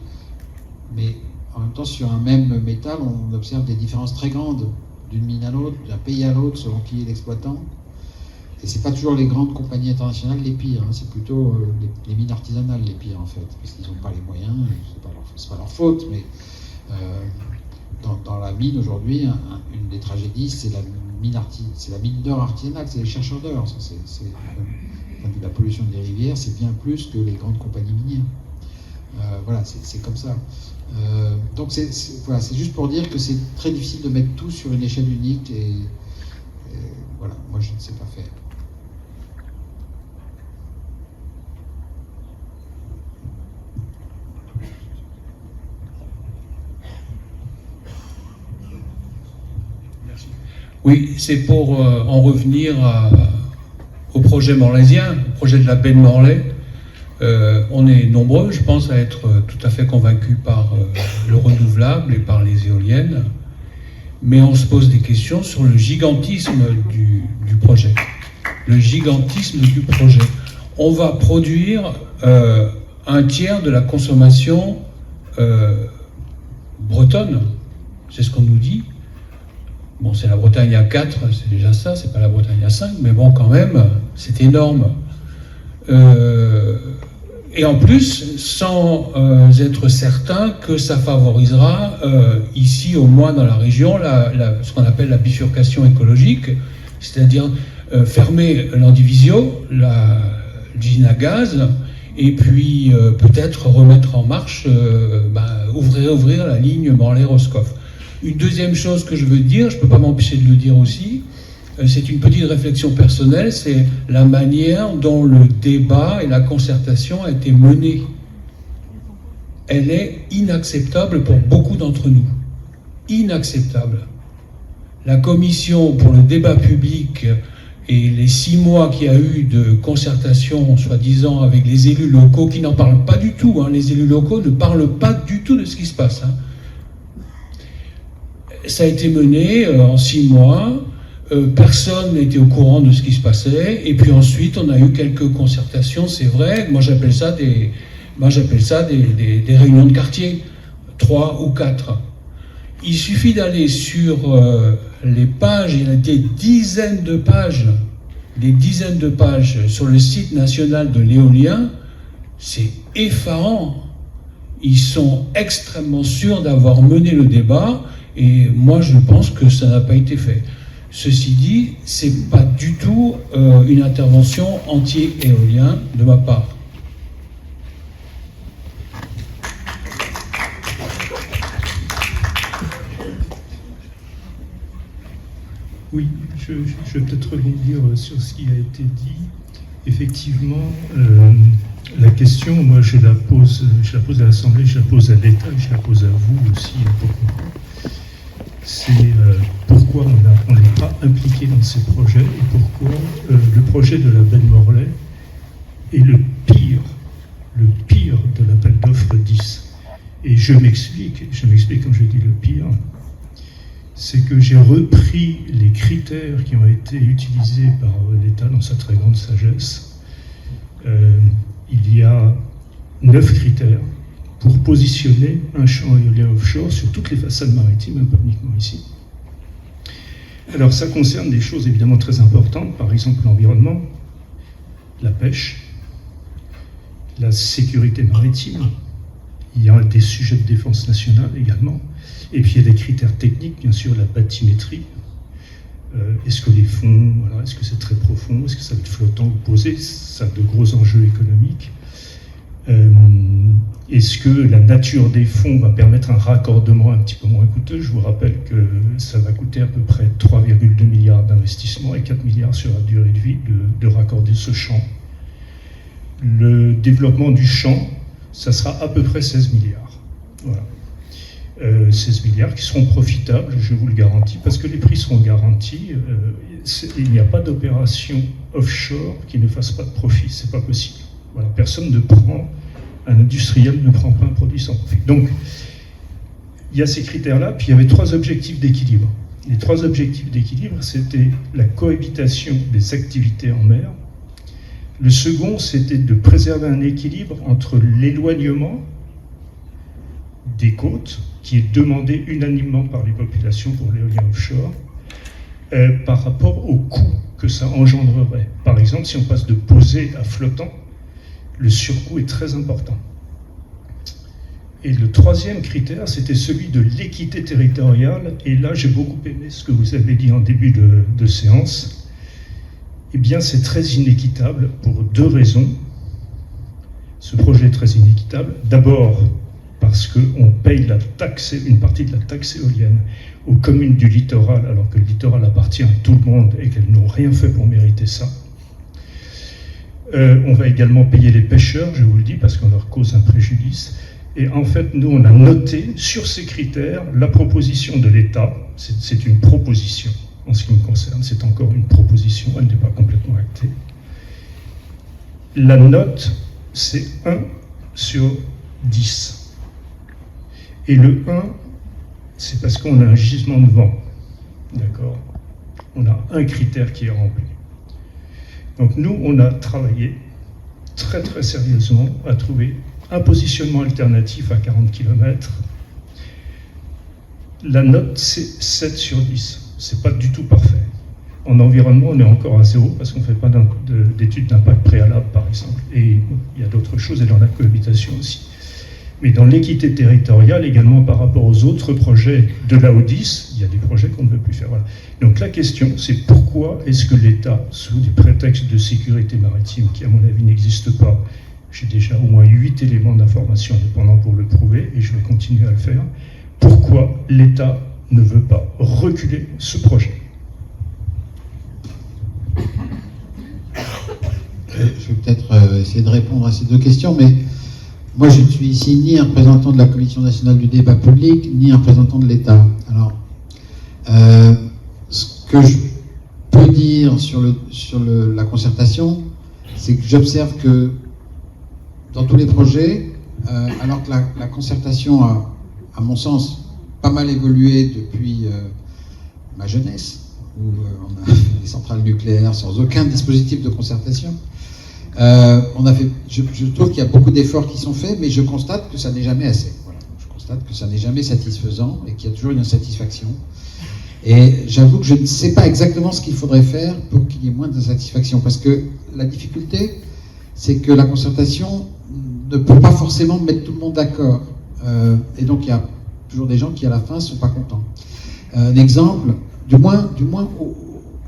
Mais en même temps, sur un même métal, on observe des différences très grandes d'une mine à l'autre, d'un pays à l'autre, selon qui est l'exploitant. Et c'est pas toujours les grandes compagnies internationales les pires, hein, c'est plutôt les mines artisanales les pires en fait, parce qu'ils n'ont pas les moyens, c'est pas leur faute, mais dans la mine aujourd'hui, une des tragédies, c'est la mine d'or artisanale, c'est les chercheurs d'or. La pollution des rivières, c'est bien plus que les grandes compagnies minières. Voilà, c'est comme ça. Donc c'est juste pour dire que c'est très difficile de mettre tout sur une échelle unique et voilà, moi je ne sais pas faire. Oui, c'est pour en revenir au projet morlaisien, au projet de la baie de Morlaix. On est nombreux, je pense, à être tout à fait convaincus par le renouvelable et par les éoliennes, mais on se pose des questions sur le gigantisme du projet. Le gigantisme du projet. On va produire un tiers de la consommation bretonne, c'est ce qu'on nous dit. Bon, c'est la Bretagne à 4, c'est déjà ça, c'est pas la Bretagne à 5, mais bon, quand même, c'est énorme. Et en plus, sans être certain que ça favorisera, ici au moins dans la région, ce qu'on appelle la bifurcation écologique, c'est-à-dire fermer l'Andivisio, l'usine à gaz, et puis peut-être remettre en marche, ouvrir la ligne Morlaix-Roscoff. Une deuxième chose que je veux dire, je ne peux pas m'empêcher de le dire aussi, c'est une petite réflexion personnelle, c'est la manière dont le débat et la concertation a été menée. Elle est inacceptable pour beaucoup d'entre nous. Inacceptable. La commission pour le débat public et les 6 mois qu'il y a eu de concertation, soi-disant, avec les élus locaux, qui n'en parlent pas du tout, hein, les élus locaux ne parlent pas du tout de ce qui se passe. Hein. Ça a été mené en 6 mois. Personne n'était au courant de ce qui se passait, et puis ensuite on a eu quelques concertations, c'est vrai. Moi j'appelle ça des réunions de quartier, 3 ou 4. Il suffit d'aller sur les pages, il y a des dizaines de pages sur le site national de l'éolien. C'est effarant. Ils sont extrêmement sûrs d'avoir mené le débat, et moi je pense que ça n'a pas été fait. Ceci dit, c'est pas du tout une intervention anti-éolien de ma part. Oui, je vais peut-être rebondir sur ce qui a été dit. Effectivement, la question, moi, je la pose à l'Assemblée, je la pose à l'État, et je la pose à vous aussi. C'est pourquoi on n'est pas impliqué dans ces projets et pourquoi le projet de la baie de Morlaix est le pire de l'appel d'offres 10. Et je m'explique quand je dis le pire. C'est que j'ai repris les critères qui ont été utilisés par l'État dans sa très grande sagesse. Il y a 9 critères pour positionner un champ éolien offshore sur toutes les façades maritimes, pas uniquement ici. Alors ça concerne des choses évidemment très importantes, par exemple l'environnement, la pêche, la sécurité maritime. Il y a des sujets de défense nationale également. Et puis il y a des critères techniques, bien sûr, la bathymétrie. Est-ce que les fonds, voilà, est-ce que c'est très profond, est-ce que ça va être flottant ou posé, ça a de gros enjeux économiques. Est-ce que la nature des fonds va permettre un raccordement un petit peu moins coûteux? Je vous rappelle que ça va coûter à peu près 3,2 milliards d'investissements et 4 milliards sur la durée de vie de raccorder ce champ. Le développement du champ, ça sera à peu près 16 milliards. Voilà. 16 milliards qui seront profitables, je vous le garantis, parce que les prix seront garantis. Il n'y a pas d'opération offshore qui ne fasse pas de profit, c'est pas possible. Voilà, un industriel ne prend pas un produit sans profit. Donc, il y a ces critères-là, puis il y avait 3 objectifs d'équilibre. Les 3 objectifs d'équilibre, c'était la cohabitation des activités en mer. Le second, c'était de préserver un équilibre entre l'éloignement des côtes, qui est demandé unanimement par les populations pour l'éolien offshore, par rapport au coût que ça engendrerait. Par exemple, si on passe de posé à flottant, le surcoût est très important. Et le 3e critère, c'était celui de l'équité territoriale, et là j'ai beaucoup aimé ce que vous avez dit en début de séance. Eh bien, c'est très inéquitable pour 2 raisons. Ce projet est très inéquitable. D'abord, parce qu'on paye une partie de la taxe éolienne aux communes du littoral, alors que le littoral appartient à tout le monde et qu'elles n'ont rien fait pour mériter ça. On va également payer les pêcheurs, je vous le dis, parce qu'on leur cause un préjudice. Et en fait, nous, on a noté sur ces critères la proposition de l'État. C'est une proposition, en ce qui me concerne. C'est encore une proposition, elle n'est pas complètement actée. La note, c'est 1 sur 10. Et le 1, c'est parce qu'on a un gisement de vent. D'accord? On a un critère qui est rempli. Donc nous, on a travaillé très très sérieusement à trouver un positionnement alternatif à 40 km. La note, c'est 7 sur 10. C'est pas du tout parfait. En environnement, on est encore à 0 parce qu'on ne fait pas d'études d'impact préalable, par exemple. Et il y a d'autres choses, et dans la cohabitation aussi. Mais dans l'équité territoriale, également par rapport aux autres projets de la O10, il y a des projets qu'on ne veut plus faire. Voilà. Donc la question, c'est pourquoi est-ce que l'État, sous des prétextes de sécurité maritime, qui à mon avis n'existent pas, j'ai déjà au moins 8 éléments d'information indépendants pour le prouver, et je vais continuer à le faire, pourquoi l'État ne veut pas reculer ce projet? Je vais peut-être essayer de répondre à ces 2 questions, mais moi, je ne suis ici ni un représentant de la Commission nationale du débat public, ni un représentant de l'État. Alors, ce que je peux dire sur la concertation, c'est que j'observe que dans tous les projets, alors que la concertation a, à mon sens, pas mal évolué depuis ma jeunesse, où on a fait des centrales nucléaires sans aucun dispositif de concertation, je trouve qu'il y a beaucoup d'efforts qui sont faits, mais je constate que ça n'est jamais assez. Voilà. Je constate que ça n'est jamais satisfaisant et qu'il y a toujours une insatisfaction. Et j'avoue que je ne sais pas exactement ce qu'il faudrait faire pour qu'il y ait moins d'insatisfaction, parce que la difficulté, c'est que la concertation ne peut pas forcément mettre tout le monde d'accord. Et donc il y a toujours des gens qui à la fin ne sont pas contents. Un exemple, du moins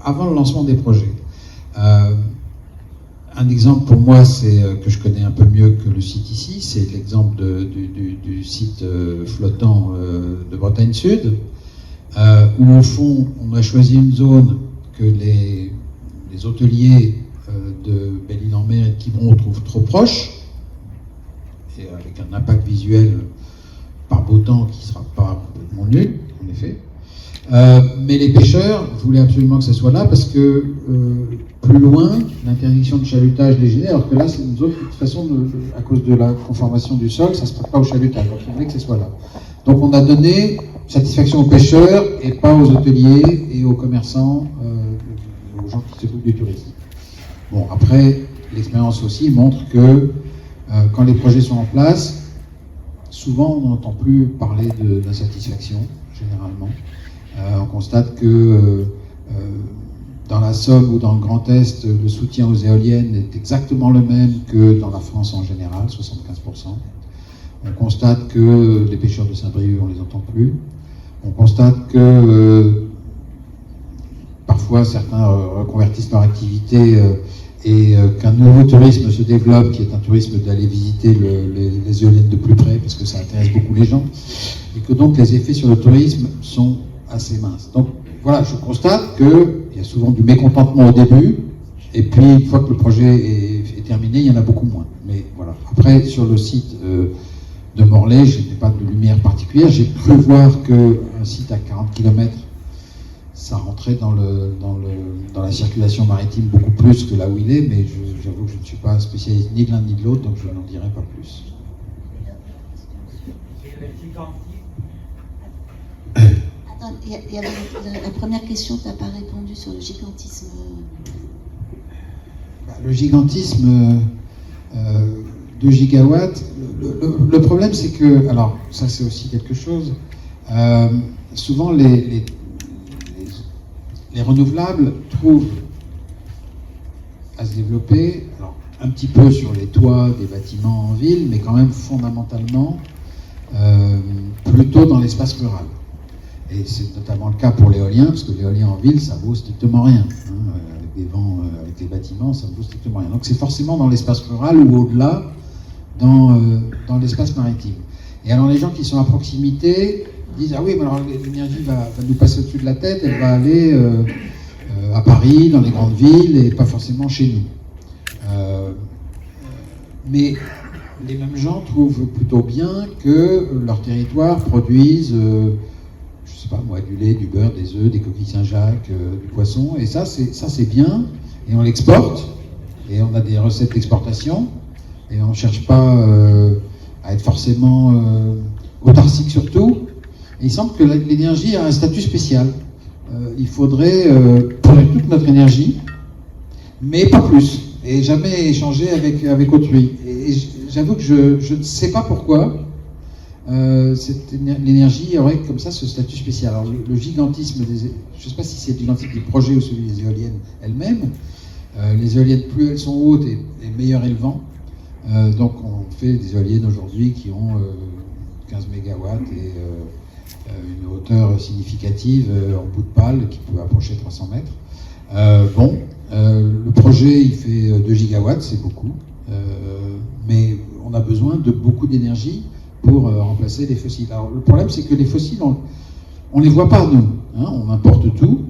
avant le lancement des projets. Un exemple pour moi, c'est que je connais un peu mieux que le site ici, c'est l'exemple du site flottant de Bretagne Sud, où au fond, on a choisi une zone que les hôteliers de Belle-Île-en-Mer et de Quiberon trouvent trop proche, et avec un impact visuel par beau temps qui ne sera pas complètement nul, en effet. Mais les pêcheurs voulaient absolument que ça soit là parce que plus loin, l'interdiction de chalutage les gênait, alors que là, c'est une zone, de toute façon, à cause de la conformation du sol, ça ne se prête pas au chalutage, donc ils voulaient que ce soit là. Donc on a donné satisfaction aux pêcheurs et pas aux hôteliers et aux commerçants, aux gens qui s'occupent du tourisme. Bon, après, l'expérience aussi montre que quand les projets sont en place, souvent on n'entend plus parler d'insatisfaction, généralement. On constate que dans la Somme ou dans le Grand Est, le soutien aux éoliennes est exactement le même que dans la France en général, 75%. On constate que les pêcheurs de Saint-Brieuc, on ne les entend plus. On constate que parfois certains reconvertissent leur activité et qu'un nouveau tourisme se développe, qui est un tourisme d'aller visiter les éoliennes de plus près, parce que ça intéresse beaucoup les gens, et que donc les effets sur le tourisme sont assez minces. Donc voilà, je constate qu'il y a souvent du mécontentement au début, et puis une fois que le projet est terminé, il y en a beaucoup moins. Mais voilà. Après, sur le site de Morlaix, je n'ai pas de lumière particulière. J'ai cru voir qu'un site à 40 km, ça rentrait dans la circulation maritime beaucoup plus que là où il est, mais j'avoue que je ne suis pas spécialiste ni de l'un ni de l'autre, donc je n'en dirai pas plus. Attends, il y avait la première question, tu n'as pas répondu sur le gigantisme. Le gigantisme 2 gigawatts, le problème c'est que, alors ça c'est aussi quelque chose, souvent les renouvelables trouvent à se développer, alors un petit peu sur les toits des bâtiments en ville, mais quand même fondamentalement plutôt dans l'espace rural. Et c'est notamment le cas pour l'éolien, parce que l'éolien en ville, ça vaut strictement rien. Avec des vents, avec les bâtiments, ça ne vaut strictement rien. Donc c'est forcément dans l'espace rural ou au-delà, dans l'espace maritime. Et alors les gens qui sont à proximité disent « Ah oui, mais alors l'énergie va nous passer au-dessus de la tête, elle va aller à Paris, dans les grandes villes, et pas forcément chez nous. » Mais les mêmes gens trouvent plutôt bien que leur territoire produise, je sais pas moi, du lait, du beurre, des œufs, des coquilles Saint-Jacques, du poisson, et ça c'est bien, et on l'exporte, et on a des recettes d'exportation, et on ne cherche pas à être forcément autarcique surtout. Et il semble que l'énergie a un statut spécial. Il faudrait produire toute notre énergie, mais pas plus, et jamais échanger avec autrui. Et j'avoue que je ne sais pas pourquoi l'énergie aurait comme ça ce statut spécial. Alors le gigantisme je ne sais pas si c'est le gigantisme des projets ou celui des éoliennes elles-mêmes. Les éoliennes, plus elles sont hautes et meilleur est le vent. Donc on fait des éoliennes aujourd'hui qui ont 15 mégawatts et une hauteur significative en bout de pale qui peut approcher 300 mètres. Le projet il fait 2 gigawatts, c'est beaucoup, mais on a besoin de beaucoup d'énergie pour remplacer les fossiles. Alors le problème c'est que les fossiles, on ne les voit pas nous, on importe tout.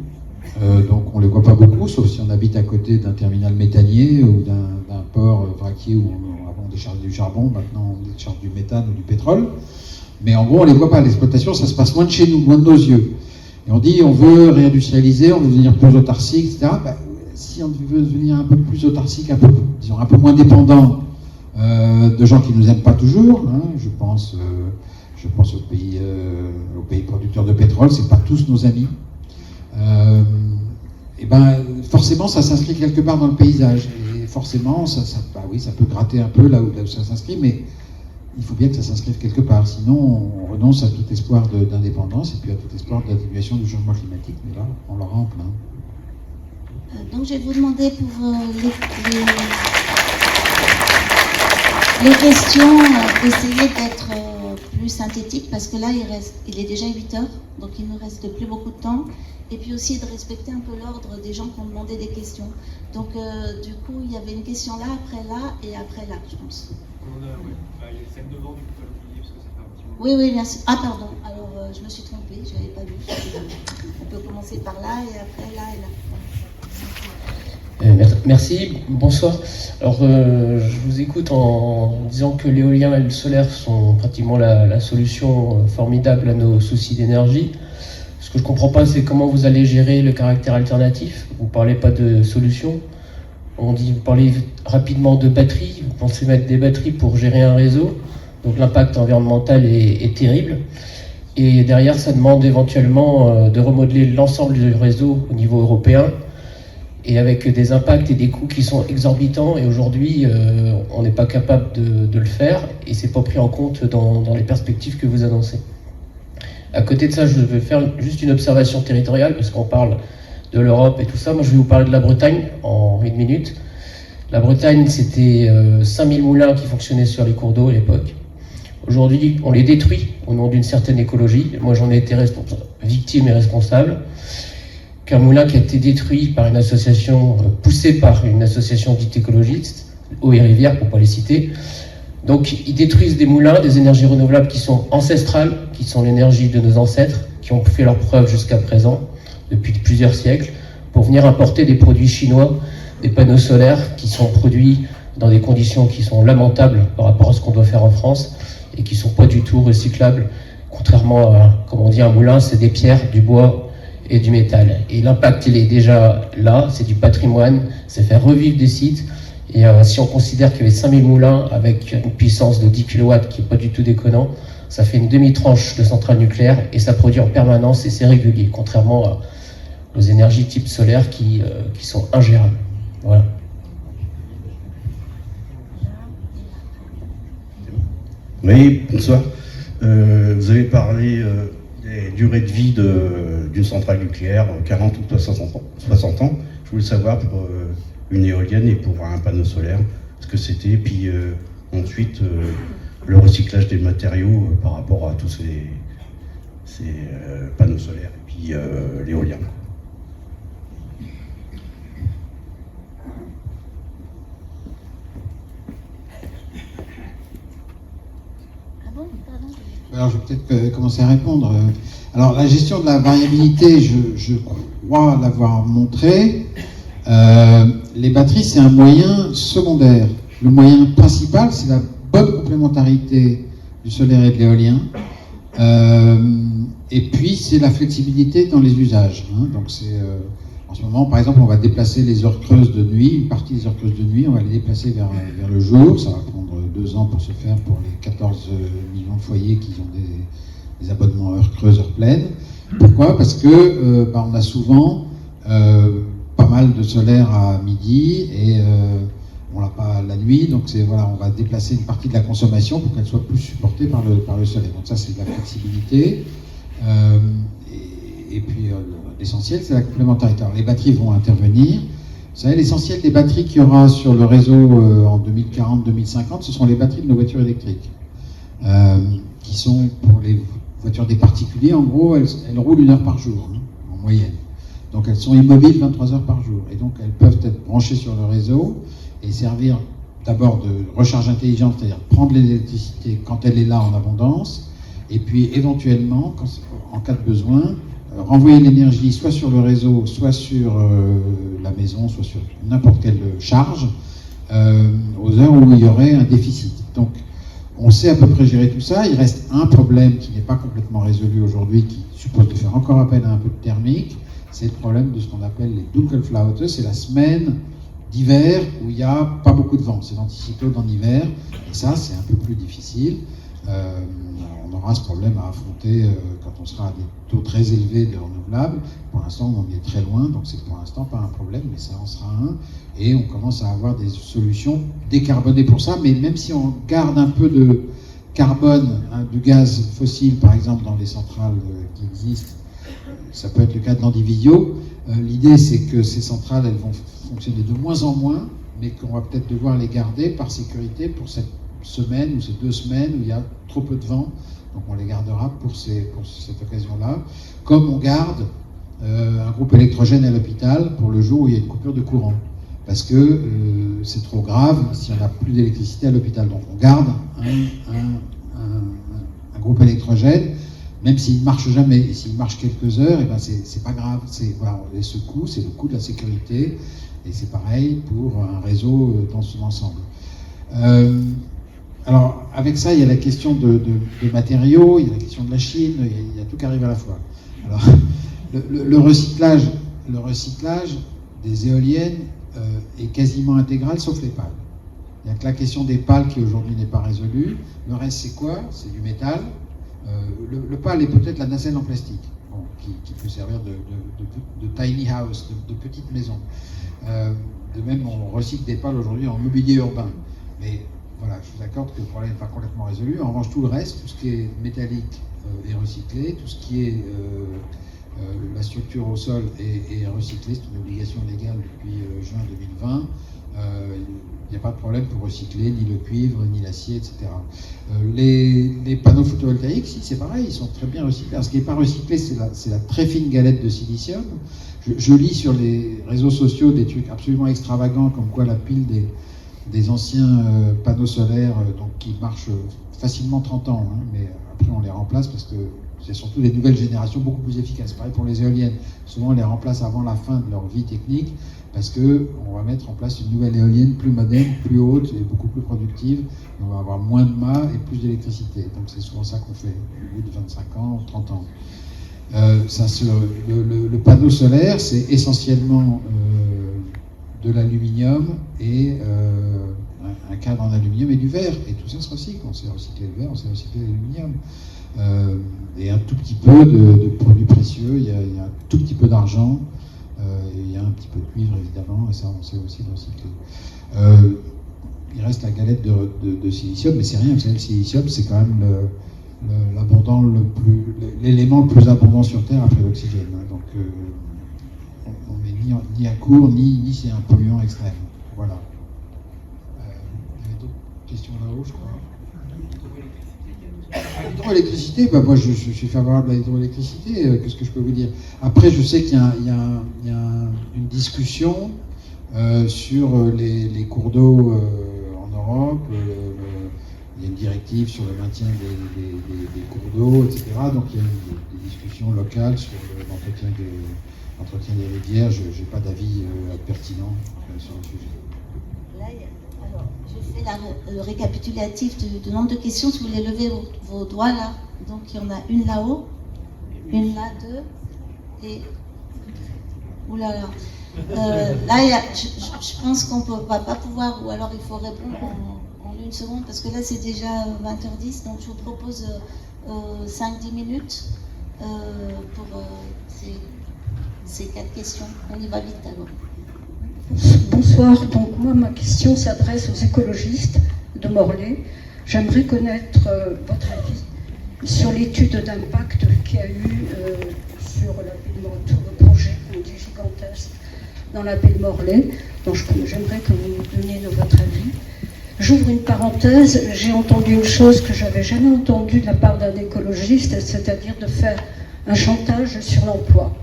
Donc on ne les voit pas beaucoup, sauf si on habite à côté d'un terminal méthanier ou d'un port vraquier où on décharge du charbon, maintenant on décharge du méthane ou du pétrole. Mais en gros, on ne les voit pas. L'exploitation, ça se passe loin de chez nous, loin de nos yeux. Et on dit, on veut réindustrialiser, on veut devenir plus autarcique, etc. Si on veut devenir un peu plus autarcique, un peu moins dépendant de gens qui ne nous aiment pas toujours, je pense aux pays producteurs de pétrole, c'est pas tous nos amis. Forcément ça s'inscrit quelque part dans le paysage et forcément ça peut gratter un peu là où ça s'inscrit, mais il faut bien que ça s'inscrive quelque part, sinon on renonce à tout espoir d'indépendance et puis à tout espoir d'atténuation du changement climatique, mais là on l'aura en plein. Donc je vais vous demander pour les questions d'essayer d'être plus synthétique, parce que là, il est déjà 8 heures, donc il ne nous reste plus beaucoup de temps. Et puis aussi de respecter un peu l'ordre des gens qui ont demandé des questions. Donc, du coup, il y avait une question là, et après là, je pense. Il y a celle devant, du coup, pas l'oublier, parce que ça fait un petit moment. Oui, oui, bien sûr. Ah, pardon. Alors, je me suis trompée, je n'avais pas vu. On peut commencer par là, et après là, et là. Merci, bonsoir. Alors, je vous écoute en disant que l'éolien et le solaire sont pratiquement la solution formidable à nos soucis d'énergie. Ce que je ne comprends pas, c'est comment vous allez gérer le caractère alternatif. Vous ne parlez pas de solution. Vous parlez rapidement de batteries. Vous pensez mettre des batteries pour gérer un réseau. Donc l'impact environnemental est terrible. Et derrière, ça demande éventuellement de remodeler l'ensemble du réseau au niveau européen, et avec des impacts et des coûts qui sont exorbitants. Et aujourd'hui, on n'est pas capable de le faire, et c'est pas pris en compte dans les perspectives que vous annoncez. À côté de ça, je vais faire juste une observation territoriale, parce qu'on parle de l'Europe et tout ça. Moi, je vais vous parler de la Bretagne en 1 minute. La Bretagne, c'était 5000 moulins qui fonctionnaient sur les cours d'eau à l'époque. Aujourd'hui, on les détruit au nom d'une certaine écologie. Moi, j'en ai été victime et responsable. Qu'un moulin qui a été détruit par une association, poussée par une association dite écologiste, Eau et Rivière pour ne pas les citer. Donc ils détruisent des moulins, des énergies renouvelables qui sont ancestrales, qui sont l'énergie de nos ancêtres, qui ont fait leurs preuves jusqu'à présent, depuis plusieurs siècles, pour venir importer des produits chinois, des panneaux solaires qui sont produits dans des conditions qui sont lamentables par rapport à ce qu'on doit faire en France, et qui ne sont pas du tout recyclables, contrairement à, comme on dit, un moulin, c'est des pierres, du bois et du métal. Et l'impact, il est déjà là, c'est du patrimoine, c'est faire revivre des sites. Et si on considère qu'il y avait 5000 moulins avec une puissance de 10 kW qui n'est pas du tout déconnant, ça fait une demi-tranche de centrale nucléaire, et ça produit en permanence et c'est régulier, contrairement aux énergies type solaire qui sont ingérables. Voilà. Oui, bonsoir. Vous avez parlé des durées de vie d'une centrale nucléaire, 40 ou 60 ans. Je voulais savoir pour une éolienne et pour un panneau solaire, ce que c'était, puis ensuite le recyclage des matériaux par rapport à tous ces panneaux solaires et puis l'éolien. Alors, je vais peut-être commencer à répondre. Alors, la gestion de la variabilité, je crois l'avoir montré. Les batteries, c'est un moyen secondaire. Le moyen principal, c'est la bonne complémentarité du solaire et de l'éolien. Et puis, c'est la flexibilité dans les usages. Donc, en ce moment, par exemple, on va déplacer les heures creuses de nuit, une partie des heures creuses de nuit, on va les déplacer vers le jour. Ça va prendre 2 ans pour se faire pour les 14 millions de foyers qui ont des abonnements heures creuses, heures pleines. Pourquoi ? Parce que on a souvent pas mal de solaire à midi et on l'a pas la nuit, donc on va déplacer une partie de la consommation pour qu'elle soit plus supportée par le soleil. Donc ça, c'est de la flexibilité. Et puis l'essentiel, c'est la complémentarité. Alors les batteries vont intervenir. Vous savez, l'essentiel des batteries qu'il y aura sur le réseau en 2040-2050, ce sont les batteries de nos voitures électriques, qui sont pour les voitures des particuliers. En gros, elles roulent 1 heure par jour, en moyenne. Donc elles sont immobiles 23 heures par jour. Et donc elles peuvent être branchées sur le réseau et servir d'abord de recharge intelligente, c'est-à-dire prendre l'électricité quand elle est là en abondance, et puis éventuellement, en cas de besoin, renvoyer l'énergie soit sur le réseau, soit sur la maison, soit sur n'importe quelle charge, aux heures où il y aurait un déficit. Donc, on sait à peu près gérer tout ça. Il reste un problème qui n'est pas complètement résolu aujourd'hui, qui suppose de faire encore appel à un peu de thermique. C'est le problème de ce qu'on appelle les Dunkelflaute. C'est la semaine d'hiver où il n'y a pas beaucoup de vent. C'est l'anticyclone en hiver. Et ça, c'est un peu plus difficile. On aura ce problème à affronter quand on sera à des taux très élevés de renouvelables. Pour l'instant, on en est très loin, donc c'est pour l'instant pas un problème, mais ça en sera un. Et on commence à avoir des solutions décarbonées pour ça, mais même si on garde un peu de carbone, du gaz fossile, par exemple, dans les centrales qui existent, ça peut être le cas de l'Andivillo. L'idée, c'est que ces centrales, elles vont fonctionner de moins en moins, mais qu'on va peut-être devoir les garder par sécurité pour cette semaines ou ces 2 semaines où il y a trop peu de vent. Donc on les gardera pour cette occasion-là. Comme on garde un groupe électrogène à l'hôpital pour le jour où il y a une coupure de courant. Parce que c'est trop grave si on n'a plus d'électricité à l'hôpital. Donc on garde un groupe électrogène, même s'il ne marche jamais. Et s'il marche quelques heures, et ben c'est pas grave. Voilà, et ce coût, c'est le coût de la sécurité. Et c'est pareil pour un réseau dans son ensemble. Alors, avec ça, il y a la question de matériaux, il y a la question de la Chine, il y a tout qui arrive à la fois. Alors, le recyclage des éoliennes est quasiment intégral, sauf les pales. Il n'y a que la question des pales qui aujourd'hui n'est pas résolue. Le reste, c'est quoi? C'est du métal. Le pale est peut-être la nacelle en plastique, bon, qui peut servir de tiny house, de petite maison. De même, on recycle des pales aujourd'hui en mobilier urbain. Mais voilà, je vous accorde que le problème n'est pas complètement résolu. En revanche, tout le reste, tout ce qui est métallique est recyclé, tout ce qui est la structure au sol est recyclé, c'est une obligation légale depuis juin 2020. Il n'y a pas de problème pour recycler ni le cuivre, ni l'acier, etc. Les panneaux photovoltaïques, si, c'est pareil, ils sont très bien recyclés. Alors, ce qui n'est pas recyclé, c'est la très fine galette de silicium. Je lis sur les réseaux sociaux des trucs absolument extravagants, comme quoi la pile des anciens panneaux solaires donc, qui marchent facilement 30 ans, hein, mais après on les remplace parce que c'est surtout des nouvelles générations beaucoup plus efficaces. Pareil pour les éoliennes, souvent on les remplace avant la fin de leur vie technique parce qu'on va mettre en place une nouvelle éolienne plus moderne, plus haute et beaucoup plus productive. On va avoir moins de mâts et plus d'électricité. Donc c'est souvent ça qu'on fait au bout de 25 ans, 30 ans. Le panneau solaire, c'est essentiellement de l'aluminium et un cadre en aluminium et du verre. Et tout ça se recycle. On sait recycler le verre, on sait recycler l'aluminium. Et un tout petit peu de produits précieux, il y a un tout petit peu d'argent, il y a un petit peu de cuivre évidemment, et ça on sait aussi le recycler. Il reste la galette de silicium, mais c'est rien, vous savez, le silicium c'est quand même l'élément le plus abondant sur Terre après l'oxygène. Donc on n'est ni à court, ni c'est un polluant extrême. Voilà. Il y avait d'autres questions là-haut, je crois. L'hydroélectricité, bah moi je suis favorable à l'hydroélectricité, qu'est-ce que je peux vous dire? Après, je sais qu'il y a une discussion sur les cours d'eau en Europe. Il y a une directive sur le maintien des cours d'eau, etc. Donc il y a des discussions locales sur l'entretien des rivières. Je n'ai pas d'avis pertinent sur le sujet. Là, alors, je fais le récapitulatif du nombre de questions. Si vous voulez lever vos doigts là. Donc il y en a une là-haut, une là, 2, et... Oulala. Là, je pense qu'on ne va pas pouvoir, ou alors il faut répondre en 1 seconde, parce que là c'est déjà 20h10, donc je vous propose 5-10 minutes pour ces 4 questions. On y va vite alors. Bonsoir, donc moi ma question s'adresse aux écologistes de Morlaix. J'aimerais connaître votre avis sur l'étude d'impact qu'il y a eu sur le projet qu'on dit gigantesque dans la baie de Morlaix. Donc j'aimerais que vous nous donniez votre avis. J'ouvre une parenthèse, j'ai entendu une chose que j'avais jamais entendue de la part d'un écologiste, c'est-à-dire de faire un chantage sur l'emploi.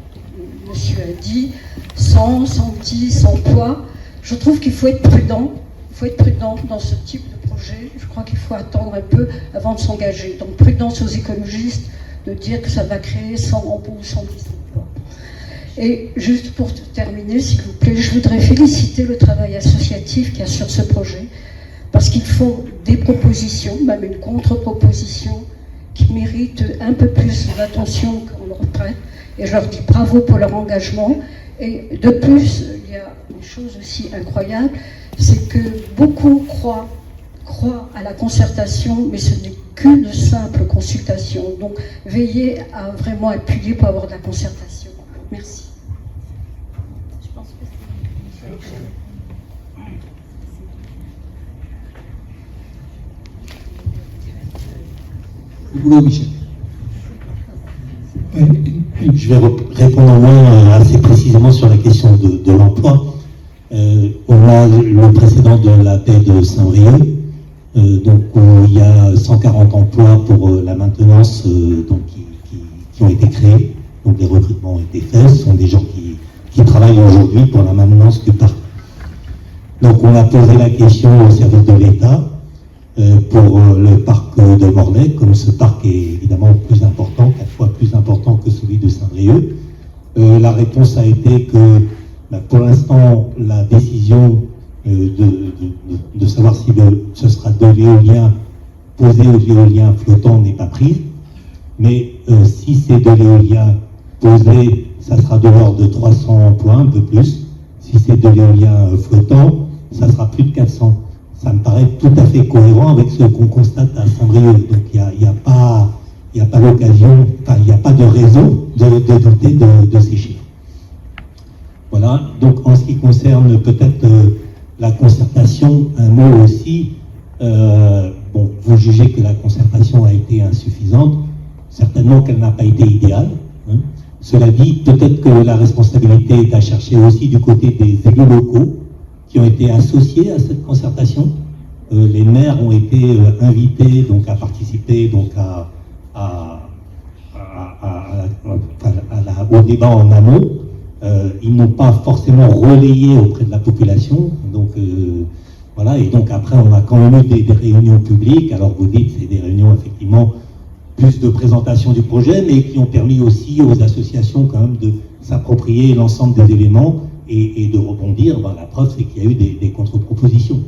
Monsieur a dit 100, 110, 100 poids. Je trouve qu'il faut être prudent. Il faut être prudent dans ce type de projet. Je crois qu'il faut attendre un peu avant de s'engager. Donc prudence aux écologistes de dire que ça va créer 100 emplois ou 110 emplois. Et juste pour terminer, s'il vous plaît, je voudrais féliciter le travail associatif qu'il y a sur ce projet, parce qu'ils font des propositions, même une contre-proposition, qui mérite un peu plus d'attention qu'on leur prête. Et je leur dis bravo pour leur engagement. Et de plus, il y a une chose aussi incroyable, c'est que beaucoup croient à la concertation, mais ce n'est qu'une simple consultation. Donc, veillez à vraiment appuyer pour avoir de la concertation. Merci. Je pense que c'est... Le boulot, Michel. Je vais répondre au moins assez précisément sur la question de l'emploi. On a le précédent de la baie de Saint-Brieuc, Donc il y a 140 emplois pour la maintenance donc, qui ont été créés. Donc les recrutements ont été faits. Ce sont des gens qui travaillent aujourd'hui pour la maintenance du parc. Donc on a posé la question au service de l'État pour le parc de Morlaix, comme ce parc est évidemment plus important, 4 fois plus important que celui de Saint-Brieuc. La réponse a été que pour l'instant la décision de savoir si ce sera de l'éolien posé ou de l'éolien flottant n'est pas prise, mais si c'est de l'éolien posé, ça sera de l'ordre de 300 emplois, un peu plus. Si c'est de l'éolien flottant, ça sera plus de 400. Ça me paraît tout à fait cohérent avec ce qu'on constate à Saint-Brieuc. Donc il n'y a pas l'occasion, enfin il n'y a pas de raison de douter de ces chiffres. Voilà, donc en ce qui concerne peut-être la concertation, un mot aussi. Bon, vous jugez que la concertation a été insuffisante, certainement qu'elle n'a pas été idéale. Hein. Cela dit, peut-être que la responsabilité est à chercher aussi du côté des élus locaux qui ont été associés à cette concertation. Les maires ont été invités donc à participer donc au débat en amont. Ils n'ont pas forcément relayé auprès de la population. Donc voilà, et donc après on a quand même eu des réunions publiques. Alors vous dites c'est des réunions effectivement plus de présentation du projet, mais qui ont permis aussi aux associations quand même de s'approprier l'ensemble des éléments et de rebondir. La preuve, c'est qu'il y a eu des contre-propositions.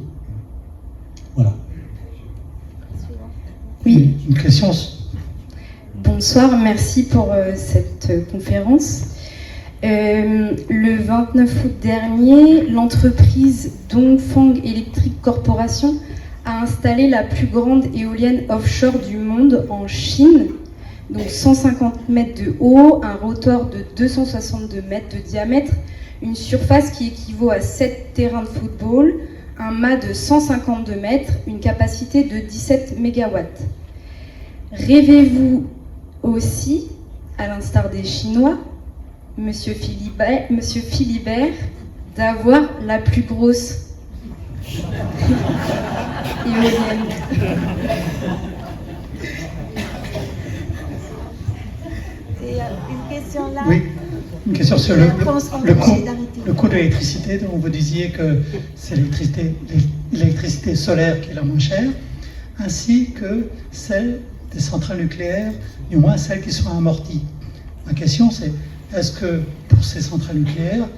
Voilà. Oui. Une question. Bonsoir, merci pour cette conférence. Le 29 août dernier, l'entreprise Dongfang Electric Corporation a installé la plus grande éolienne offshore du monde en Chine, donc 150 mètres de haut, un rotor de 262 mètres de diamètre, une surface qui équivaut à 7 terrains de football, un mât de 152 mètres, une capacité de 17 MW. Rêvez-vous aussi, à l'instar des Chinois, Monsieur Philibert, d'avoir la plus grosse éolienne? Et une question là. Oui, une question sur le coût de l'électricité. Donc vous disiez que c'est l'électricité solaire qui est la moins chère, ainsi que celle des centrales nucléaires, du moins celles qui sont amorties. Ma question c'est, est-ce que pour ces centrales nucléaires,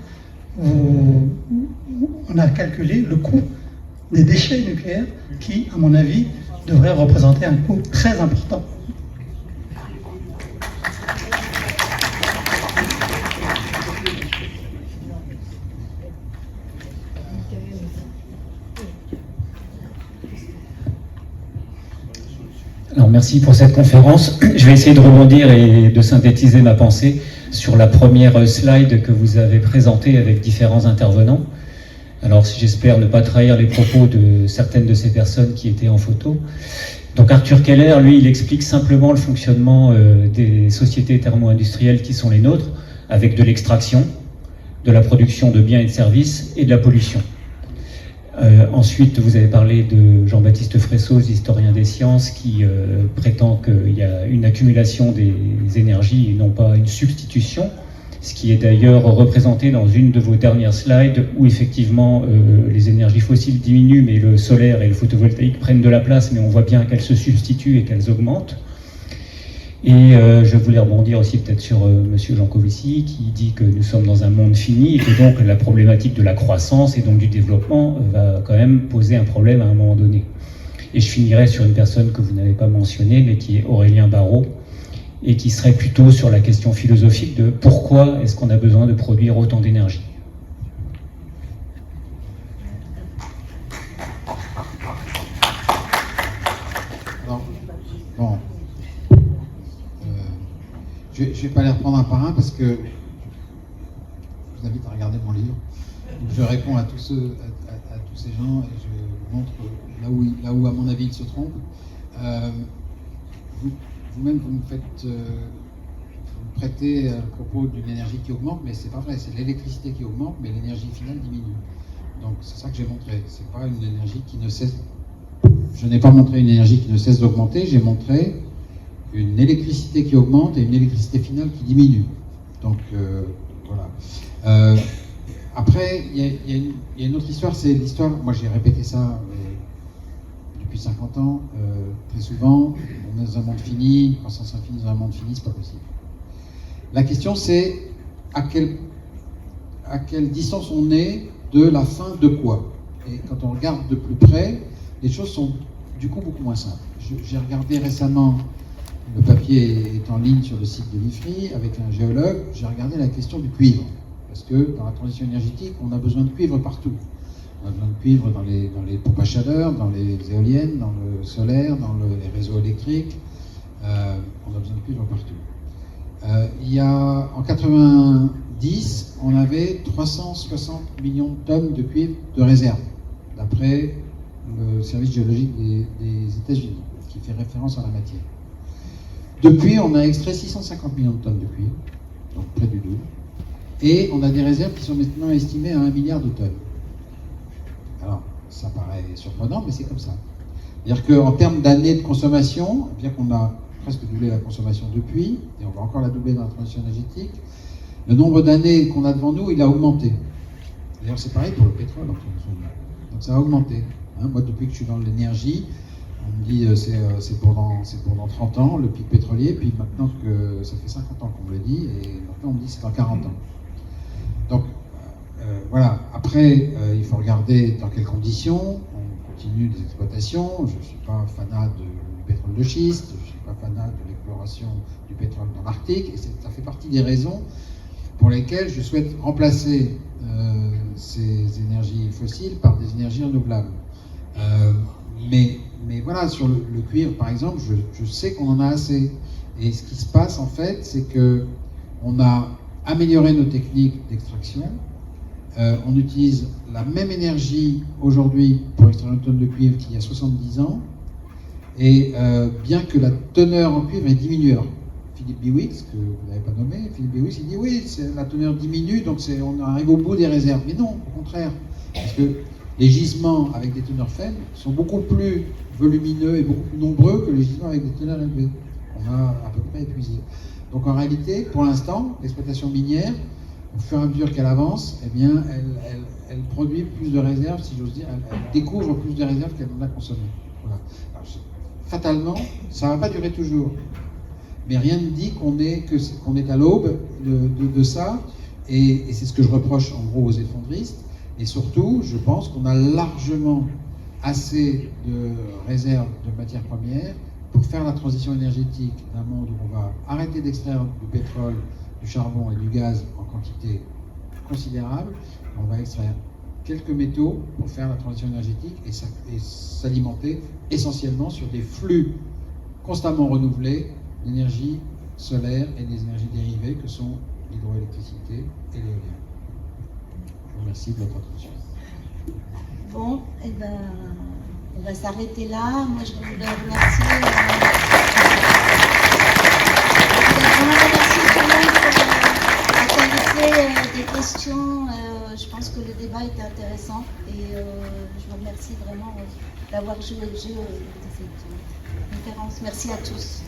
on a calculé le coût des déchets nucléaires qui, à mon avis, devraient représenter un coût très important? Alors merci pour cette conférence. Je vais essayer de rebondir et de synthétiser ma pensée sur la première slide que vous avez présentée avec différents intervenants. Alors j'espère ne pas trahir les propos de certaines de ces personnes qui étaient en photo. Donc Arthur Keller, lui, il explique simplement le fonctionnement des sociétés thermo-industrielles qui sont les nôtres, avec de l'extraction, de la production de biens et de services et de la pollution. Ensuite, vous avez parlé de Jean-Baptiste Fressos, historien des sciences, qui prétend qu'il y a une accumulation des énergies et non pas une substitution, ce qui est d'ailleurs représenté dans une de vos dernières slides où effectivement les énergies fossiles diminuent, mais le solaire et le photovoltaïque prennent de la place, mais on voit bien qu'elles se substituent et qu'elles augmentent. Et je voulais rebondir aussi peut-être sur Monsieur Jancovici qui dit que nous sommes dans un monde fini et que donc la problématique de la croissance et donc du développement va quand même poser un problème à un moment donné. Et je finirai sur une personne que vous n'avez pas mentionnée, mais qui est Aurélien Barraud, et qui serait plutôt sur la question philosophique de pourquoi est-ce qu'on a besoin de produire autant d'énergie. Bon. Je ne vais pas les reprendre un par un parce que je vous invite à regarder mon livre. Donc je réponds à tous ces gens et je montre là où à mon avis ils se trompent. Vous-même, vous me faites vous prêtez à propos d'une énergie qui augmente, mais c'est pas vrai, c'est l'électricité qui augmente, mais l'énergie finale diminue. Donc c'est ça que j'ai montré. C'est pas une énergie qui ne cesse je n'ai pas montré une énergie qui ne cesse d'augmenter, j'ai montré une électricité qui augmente et une électricité finale qui diminue. Donc voilà. Après, il y a une autre histoire, c'est l'histoire, moi j'ai répété ça depuis 50 ans, très souvent, on est dans un monde fini, croissance infinie dans un monde fini, c'est pas possible. La question c'est à quelle distance on est de la fin de quoi? Et quand on regarde de plus près, les choses sont du coup beaucoup moins simples. J'ai regardé récemment, le papier est en ligne sur le site de l'IFRI, avec un géologue, j'ai regardé la question du cuivre. Parce que dans la transition énergétique, on a besoin de cuivre partout. On a besoin de cuivre dans les pompes à chaleur, dans les éoliennes, dans le solaire, dans les réseaux électriques. On a besoin de cuivre partout. Il y a, en 90, on avait 360 millions de tonnes de cuivre de réserve, d'après le service géologique des États-Unis, qui fait référence à la matière. Depuis, on a extrait 650 millions de tonnes de cuivre, donc près du double, et on a des réserves qui sont maintenant estimées à 1 milliard de tonnes. Alors, ça paraît surprenant, mais c'est comme ça. C'est-à-dire qu'en termes d'années de consommation, bien qu'on a presque doublé la consommation depuis, et on va encore la doubler dans la transition énergétique, le nombre d'années qu'on a devant nous, il a augmenté. D'ailleurs, c'est pareil pour le pétrole. Donc ça a augmenté. Hein, moi, depuis que je suis dans l'énergie, on me dit c'est pour dans 30 ans, le pic pétrolier, puis maintenant que ça fait 50 ans qu'on me le dit, et maintenant on me dit c'est dans 40 ans. Donc, voilà. Après, il faut regarder dans quelles conditions. On continue les exploitations. Je ne suis pas fanat du pétrole de schiste, je ne suis pas fanat de l'exploration du pétrole dans l'Arctique, et ça fait partie des raisons pour lesquelles je souhaite remplacer ces énergies fossiles par des énergies renouvelables. Mais voilà, sur le cuivre, par exemple, je sais qu'on en a assez. Et ce qui se passe, en fait, c'est qu'on a amélioré nos techniques d'extraction. On utilise la même énergie aujourd'hui pour extraire une tonne de cuivre qu'il y a 70 ans. Et bien que la teneur en cuivre ait diminué. Alors, Philippe Biwix, que vous n'avez pas nommé, Philippe Biwix, il dit oui, la teneur diminue, donc on arrive au bout des réserves. Mais non, au contraire. Parce que les gisements avec des teneurs faibles sont beaucoup plus volumineux et beaucoup plus nombreux que les gisements avec des teneurs élevées. On a à peu près épuisé. Donc en réalité, pour l'instant, l'exploitation minière, au fur et à mesure qu'elle avance, eh bien, elle produit plus de réserves, si j'ose dire, elle découvre plus de réserves qu'elle en a consommées. Voilà. Alors, fatalement, ça ne va pas durer toujours. Mais rien ne dit qu'on est à l'aube de ça, et c'est ce que je reproche en gros aux effondristes. Et surtout, je pense qu'on a largement assez de réserves de matières premières pour faire la transition énergétique d'un monde où on va arrêter d'extraire du pétrole, du charbon et du gaz en quantité considérable. On va extraire quelques métaux pour faire la transition énergétique et s'alimenter essentiellement sur des flux constamment renouvelés d'énergie solaire et des énergies dérivées que sont l'hydroélectricité et l'éolien. Je vous remercie de votre attention. Bon, eh ben, on va s'arrêter là. Moi, je voudrais remercier tout le monde pour la qualité des questions. Je pense que le débat était intéressant et je vous remercie vraiment d'avoir joué le jeu de cette conférence. Merci à tous.